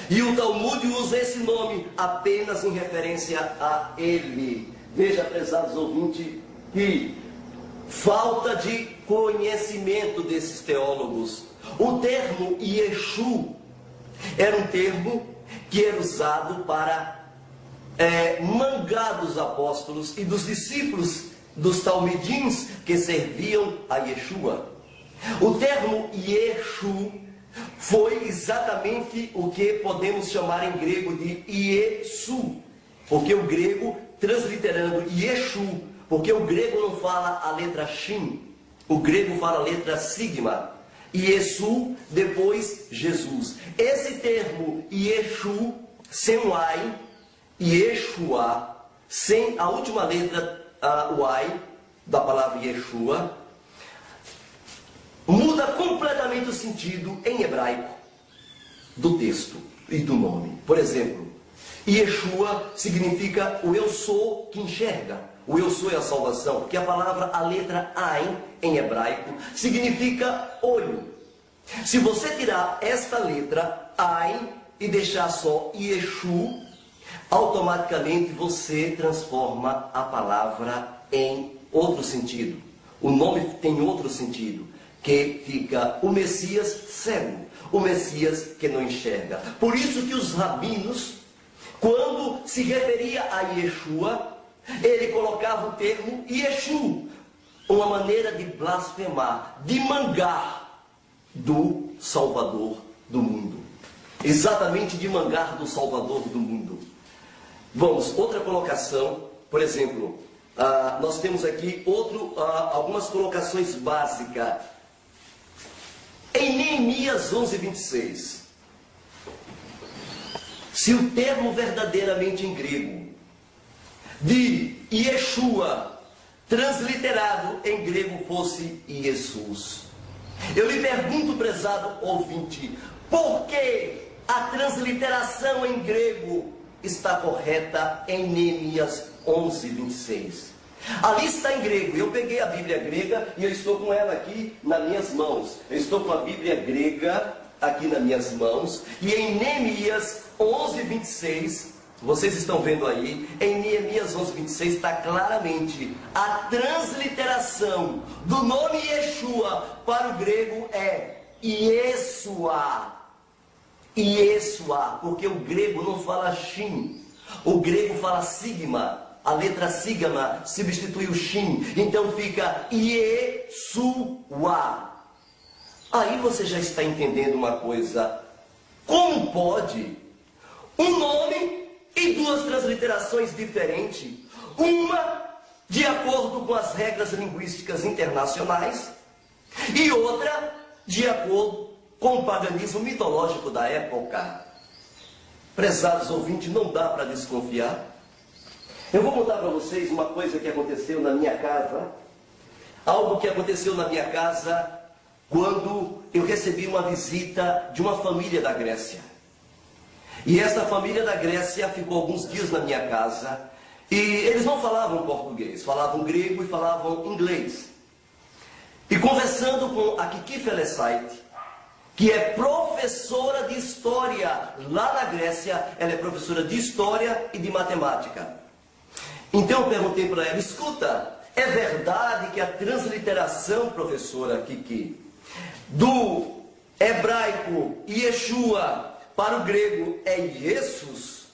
E o Talmud usa esse nome apenas em referência a ele. Veja, prezados ouvintes, que falta de conhecimento desses teólogos. O termo Yeshu era um termo que era usado para mangar dos apóstolos e dos discípulos dos talmidins que serviam a Yeshua. O termo Yeshu foi exatamente o que podemos chamar em grego de Iesu, porque o grego, transliterando Yeshu, porque o grego não fala a letra Shin, o grego fala a letra Sigma. Iesu, depois Jesus. Esse termo Yeshu, sem o ai, Yeshua, sem a última letra, o ai, da palavra Yeshua, muda completamente o sentido em hebraico do texto e do nome. Por exemplo, Yeshua significa o eu sou que enxerga. O eu sou é a salvação, porque a palavra, a letra Ain, em hebraico, significa olho. Se você tirar esta letra Ain e deixar só Yeshu, automaticamente você transforma a palavra em outro sentido. O nome tem outro sentido, que fica o Messias cego, o Messias que não enxerga. Por isso que os rabinos, quando se referia a Yeshua, ele colocava o termo Yeshu, uma maneira de blasfemar, de mangar do Salvador do mundo. Exatamente, de mangar do Salvador do mundo. Vamos, outra colocação, por exemplo, nós temos aqui algumas colocações básicas. Em Neemias 11:26, se o termo verdadeiramente em grego de Yeshua, transliterado em grego, fosse Jesus, eu lhe pergunto, prezado ouvinte, por que a transliteração em grego está correta em Neemias 11:26? Ali está em grego. Eu peguei a Bíblia grega e eu estou com ela aqui nas minhas mãos. Eu estou com a Bíblia grega aqui nas minhas mãos. E em Neemias 11:26, vocês estão vendo aí, em Neemias 11:26 está claramente a transliteração do nome Yeshua para o grego é Yeshua. Yeshua, porque o grego não fala Shin, o grego fala Sigma. A letra Sigma substitui o Shin, então fica Yeshua. Aí você já está entendendo uma coisa. Como pode um nome e duas transliterações diferentes, uma de acordo com as regras linguísticas internacionais e outra de acordo com o paganismo mitológico da época? Prezados ouvintes, não dá para desconfiar. Eu vou contar para vocês uma coisa que aconteceu na minha casa, algo que aconteceu na minha casa quando eu recebi uma visita de uma família da Grécia. E essa família da Grécia ficou alguns dias na minha casa e eles não falavam português, falavam grego e falavam inglês. E conversando com a Kiki Felesait, que é professora de história lá na Grécia, ela é professora de história e de matemática. Então eu perguntei para ela, escuta, é verdade que a transliteração, professora Kiki, do hebraico Yeshua para o grego é Jesus?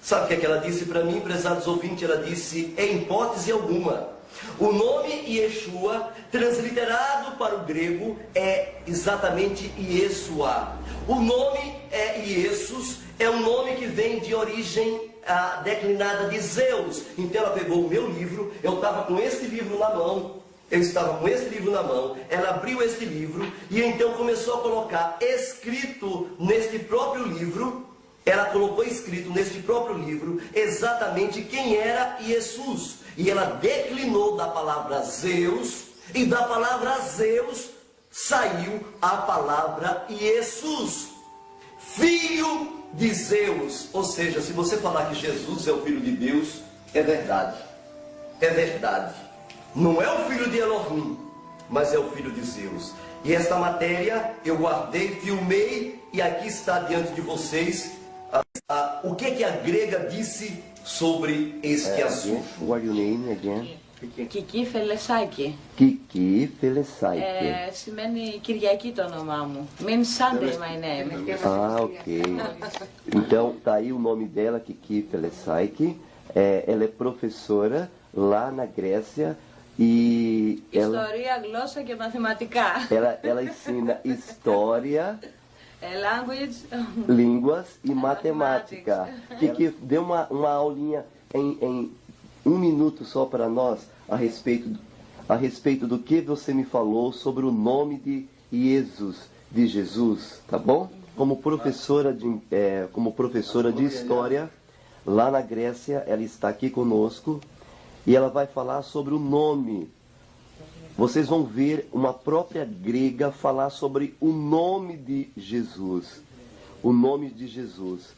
Sabe o que é que ela disse para mim, prezados ouvintes? Ela disse, em hipótese alguma. O nome Yeshua, transliterado para o grego, é exatamente Yeshua. O nome Jesus é um nome que vem de origem declinada de Zeus. Então ela pegou o meu livro, eu estava com este livro na mão, ela abriu este livro e então começou a colocar escrito neste próprio livro, ela colocou escrito neste próprio livro exatamente quem era Jesus. E ela declinou da palavra Zeus, e da palavra Zeus saiu a palavra Jesus, filho de Zeus. Ou seja, se você falar que Jesus é o filho de Deus, é verdade. É verdade. Não é o filho de Elohim, mas é o filho de Zeus. E esta matéria eu guardei, filmei, e aqui está diante de vocês o que a grega disse sobre este assunto. What are your name again? Kiki Felesaki. Kiki Felesaki. Σημαίνει Κυριακή το όνομά μου. Means Sunday my name. Ah, ok. Então, tá aí o nome dela, Kiki Felesaki. Ela é professora lá na Grécia e Ιστορία, γλώσσα και μαθηματικά. ela ensina história, Language. línguas e matemática. Kiki, dê uma aulinha em 1 minuto só para nós a respeito do que você me falou sobre o nome de Jesus, tá bom? Como professora de história lá na Grécia, ela está aqui conosco e ela vai falar sobre o nome. Vocês vão ver uma própria grega falar sobre o nome de Jesus. O nome de Jesus.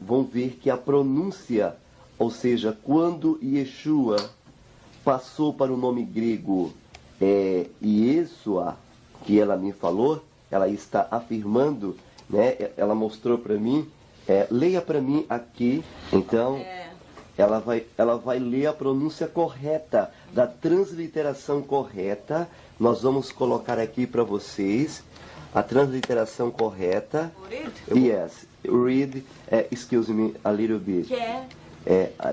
Vão ver que a pronúncia, ou seja, quando Yeshua passou para o nome grego Yeshua, que ela me falou, ela está afirmando, né? Ela mostrou para mim. Leia para mim aqui, então. Ela vai ler a pronúncia correta, da transliteração correta. Nós vamos colocar aqui para vocês a transliteração correta. Yes, read, excuse me a little bit.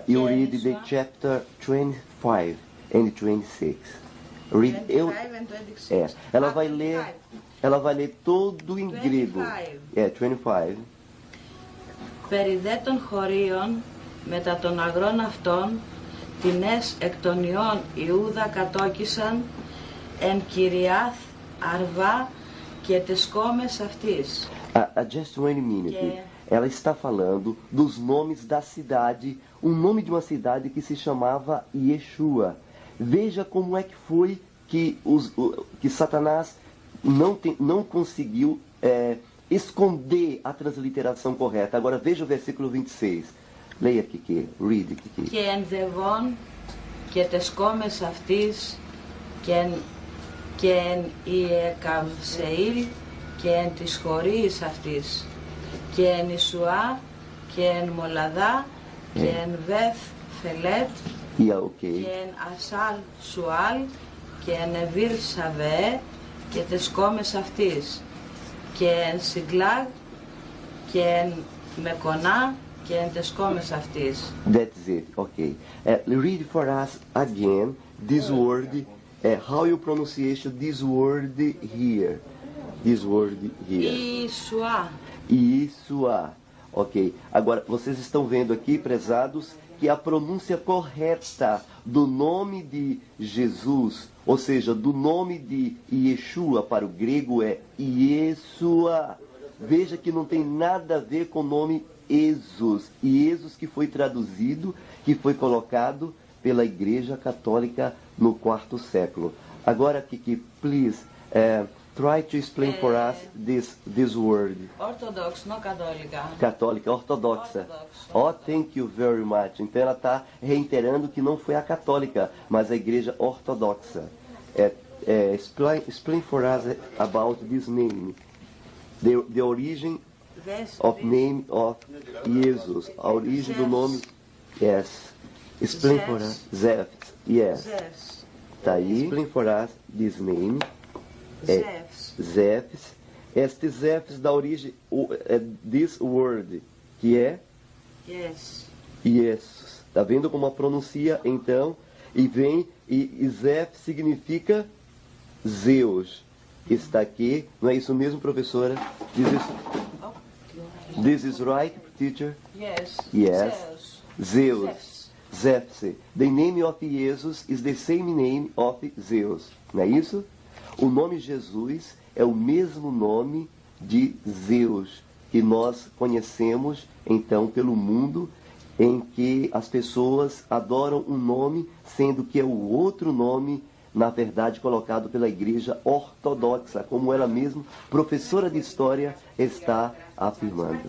You read the chapter 25 and 26. Read, 25 and 26. Ela vai ler todo em grego. 25. Περί δε των χωρίων μετά των αγρών αυτών, τινές εκ των ιών Ιούδα κατόκισαν εν Κυριάθ Αρβά και τες κόμες αυτής. Just one minute. Ela está falando dos nomes da cidade, um nome de uma cidade que se chamava Yeshua. Veja como é que foi que Satanás não conseguiu esconder a transliteração correta. Agora veja o versículo 26. Leia, Kiki. Read, Kiki. Και εν Δεβών και τες κόμες αυτής και εν Ιεκαυσεήλ και εν της χωρίης αυτής και εν Ισουά και εν Μολαδά και εν Βεθ Φελέτ και εν Ασάλ Σουάλ και εν Εβίρ Σαβεέ και τες κόμες αυτής και εν Σιγκλάγ και εν Μεκονά και εν τες κόμες αυτής. That's it, okay. Read for us again this word, how you pronunciation this word here. This word here. Ισουά. Isua. Ok. Agora, vocês estão vendo aqui, prezados, que a pronúncia correta do nome de Jesus, ou seja, do nome de Yeshua para o grego é Yeshua. Veja que não tem nada a ver com o nome Jesus. Jesus que foi traduzido, que foi colocado pela Igreja Católica no 4º século. Agora, Kiki, please, try to explain for us this word. Orthodox, não católica. Católica, ortodoxa. Oh, thank you very much. Então ela está reiterando que não foi a católica, mas a igreja ortodoxa. Explain for us about this name. The origin of name of Jesus. A origem do nome. Yes. Explain for us. Zephs. Yes. Tá aí. Explain for us this name. Zephs. Este Zephs da origem, this word, que é? Yes. Tá vendo como a pronuncia então? E vem, e Zeph significa Zeus. Está aqui, não é isso mesmo, professora? This is right, teacher? Yes. Zeus. Zephs. The name of Jesus is the same name of Zeus. Não é isso? O nome Jesus é o mesmo nome de Zeus, que nós conhecemos, então, pelo mundo, em que as pessoas adoram um nome, sendo que é o outro nome, na verdade, colocado pela Igreja Ortodoxa, como ela mesma, professora de História, está afirmando.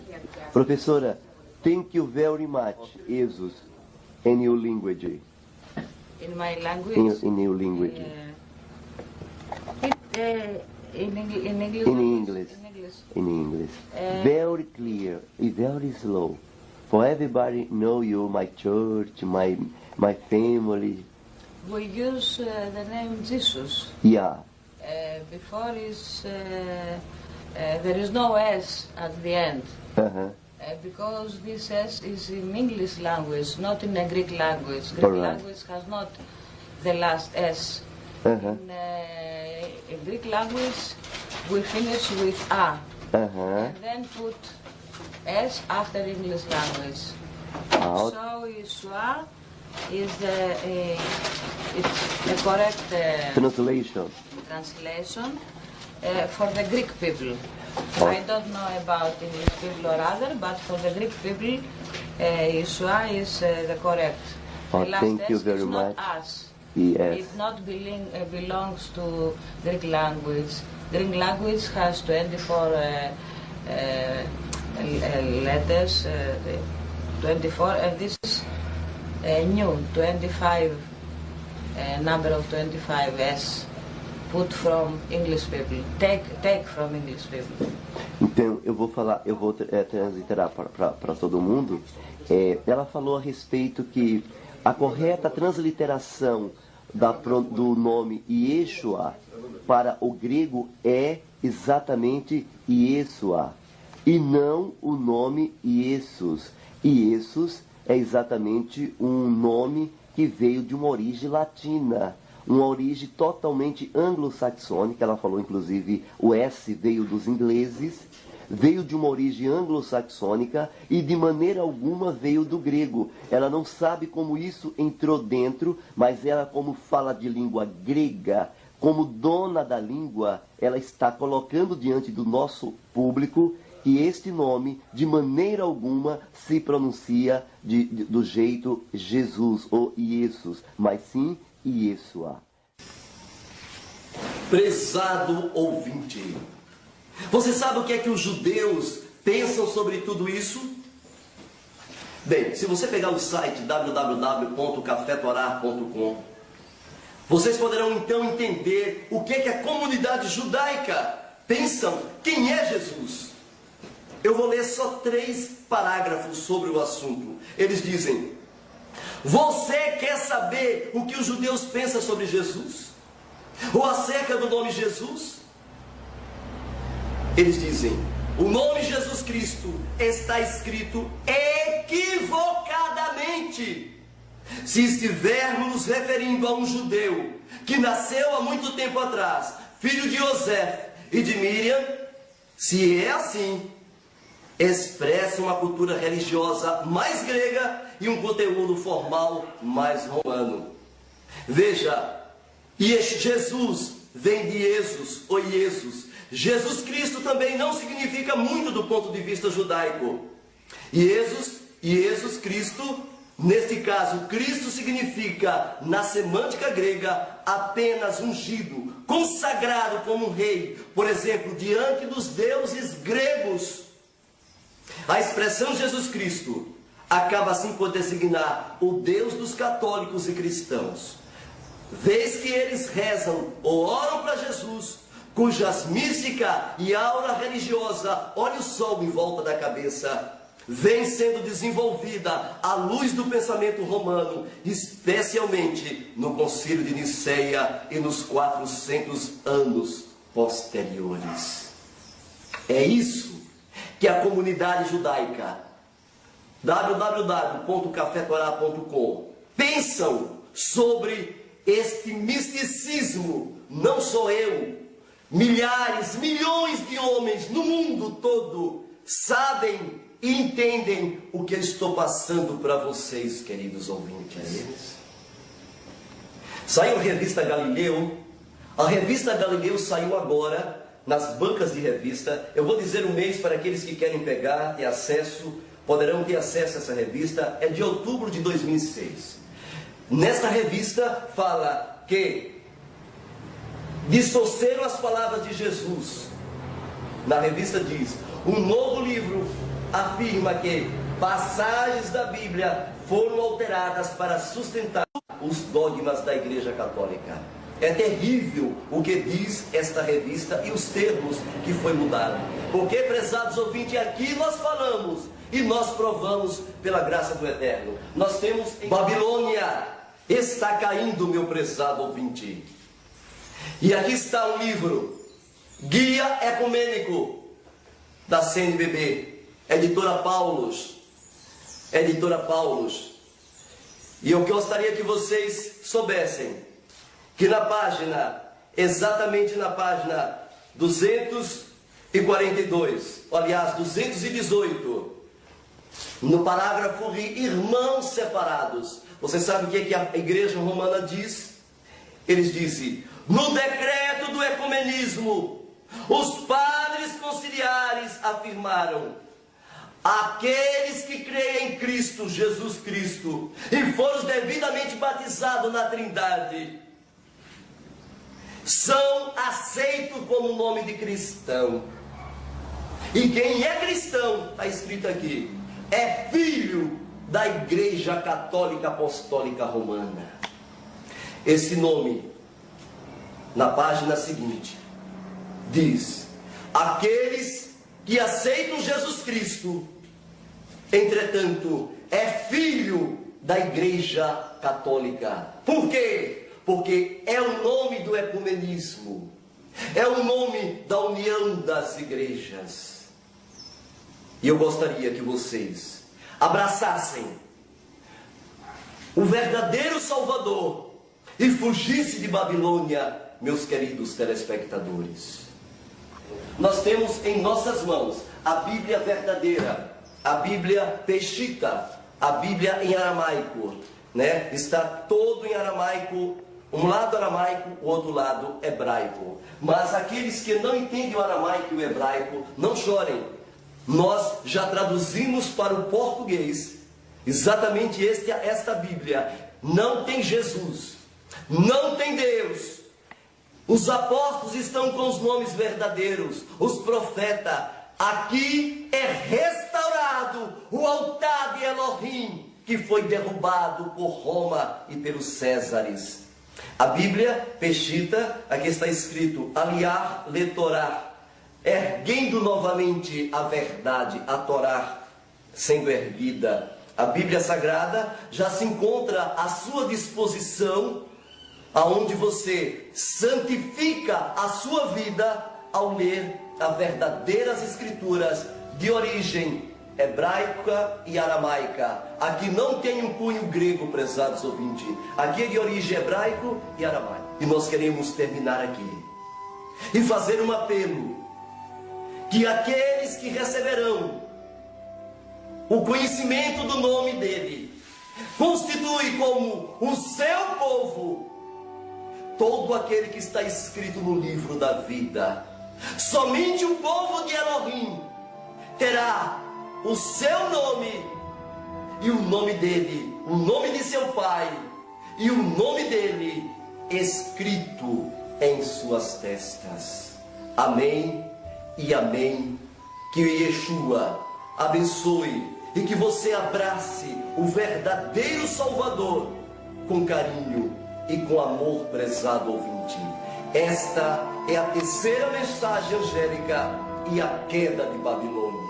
Professora, thank you very much, Jesus, in your language. In my language? In your language. In English. In English. In English. In English. Very clear and very slow. For everybody know you, my church, my family. We use the name Jesus. Yeah. Before is there is no S at the end. Because this S is in English language, not in the Greek language. Greek language has not the last S. In Greek language, we finish with A, and then put S after English language. So Yeshua is it's the correct translation for the Greek people. I don't know about English people or other, but for the Greek people, Yeshua is the correct. The last thank you S very is much. Not us. Yes. It not belongs to Greek language. Greek language has 24 letters, 24, and this is new, 25, number of 25 S, put from English people, take from English people. Então, eu vou transliterar para todo mundo. Ela falou a respeito que a correta transliteração do nome Yeshua para o grego é exatamente Yeshua, e não o nome Jesus. Jesus é exatamente um nome que veio de uma origem latina, uma origem totalmente anglo-saxônica. Ela falou, inclusive, o S veio dos ingleses, veio de uma origem anglo-saxônica e de maneira alguma veio do grego. Ela não sabe como isso entrou dentro, mas ela, como fala de língua grega, como dona da língua, ela está colocando diante do nosso público que este nome, de maneira alguma, se pronuncia do jeito Jesus ou Jesus, mas sim Yeshua. Prezado ouvinte, você sabe o que é que os judeus pensam sobre tudo isso? Bem, se você pegar o site www.cafetorar.com, vocês poderão então entender o que é que a comunidade judaica pensa quem é Jesus. Eu vou ler só 3 parágrafos sobre o assunto. Eles dizem: você quer saber o que os judeus pensam sobre Jesus? Ou acerca do nome Jesus? Eles dizem: o nome Jesus Cristo está escrito equivocadamente. Se estivermos nos referindo a um judeu que nasceu há muito tempo atrás, filho de José e de Miriam, se é assim, expressa uma cultura religiosa mais grega e um conteúdo formal mais romano. Veja, Jesus vem de Jesus ou Jesus. Jesus Cristo também não significa muito do ponto de vista judaico. Jesus Cristo, neste caso, Cristo significa, na semântica grega, apenas ungido, consagrado como um rei, por exemplo, diante dos deuses gregos. A expressão Jesus Cristo acaba assim por designar o Deus dos católicos e cristãos, vez que eles rezam ou oram para Jesus, cujas mística e aura religiosa, olha o sol em volta da cabeça, vem sendo desenvolvida à luz do pensamento romano, especialmente no Concílio de Niceia e nos 400 anos posteriores. É isso que a comunidade judaica, www.cafetorar.com, pensam sobre este misticismo. Não sou eu, milhares, milhões de homens no mundo todo sabem e entendem o que eu estou passando para vocês, queridos ouvintes. Saiu a revista Galileu. A revista Galileu saiu agora nas bancas de revista. Eu vou dizer o mês para aqueles que querem pegar, ter acesso, poderão ter acesso a essa revista. É de outubro de 2006. Nesta revista fala que distorceram as palavras de Jesus. Na revista diz: um novo livro afirma que passagens da Bíblia foram alteradas para sustentar os dogmas da Igreja Católica. É terrível o que diz esta revista e os termos que foi mudado. Porque, prezados ouvintes, aqui nós falamos e nós provamos pela graça do Eterno. Nós temos em Babilônia está caindo, meu prezado ouvinte. E aqui está o livro Guia Ecumênico da CNBB, editora Paulus. Editora Paulus. E eu gostaria que vocês soubessem que na página, exatamente na página 242, aliás, 218, no parágrafo de irmãos separados, você sabe o que a igreja romana diz? Eles dizem: no decreto do ecumenismo, os padres conciliares afirmaram: aqueles que creem em Cristo, Jesus Cristo, e foram devidamente batizados na Trindade, são aceitos como nome de cristão. E quem é cristão, está escrito aqui, é filho da Igreja Católica Apostólica Romana. Esse nome, na página seguinte, diz: aqueles que aceitam Jesus Cristo, entretanto, é filho da Igreja Católica. Por quê? Porque é o nome do ecumenismo, é o nome da união das igrejas. E eu gostaria que vocês abraçassem o verdadeiro Salvador e fugissem de Babilônia, meus queridos telespectadores. Nós temos em nossas mãos a Bíblia verdadeira, a Bíblia Peshitta, a Bíblia em aramaico, né? Está todo em aramaico. Um lado aramaico, o outro lado hebraico. Mas aqueles que não entendem o aramaico e o hebraico, não chorem. Nós já traduzimos para o português exatamente esta Bíblia. Não tem Jesus, não tem Deus. Os apóstolos estão com os nomes verdadeiros, os profetas. Aqui é restaurado o altar de Elohim, que foi derrubado por Roma e pelos Césares. A Bíblia Peshitta, aqui está escrito Aliar le Torá, erguendo novamente a verdade, a Torá sendo erguida. A Bíblia Sagrada já se encontra à sua disposição, aonde você santifica a sua vida ao ler as verdadeiras escrituras de origem hebraica e aramaica. Aqui não tem um cunho grego, prezados ouvintes. Aqui é de origem hebraico e aramaico. E nós queremos terminar aqui e fazer um apelo que aqueles que receberão o conhecimento do nome dele constitui como o seu povo todo aquele que está escrito no livro da vida. Somente o povo de Elohim terá o seu nome e o nome dele, o nome de seu pai e o nome dele escrito em suas testas. Amém e amém. Que Yeshua abençoe e que você abrace o verdadeiro Salvador com carinho e com amor, prezado ouvinte. Esta é a terceira mensagem angélica e a queda de Babilônia.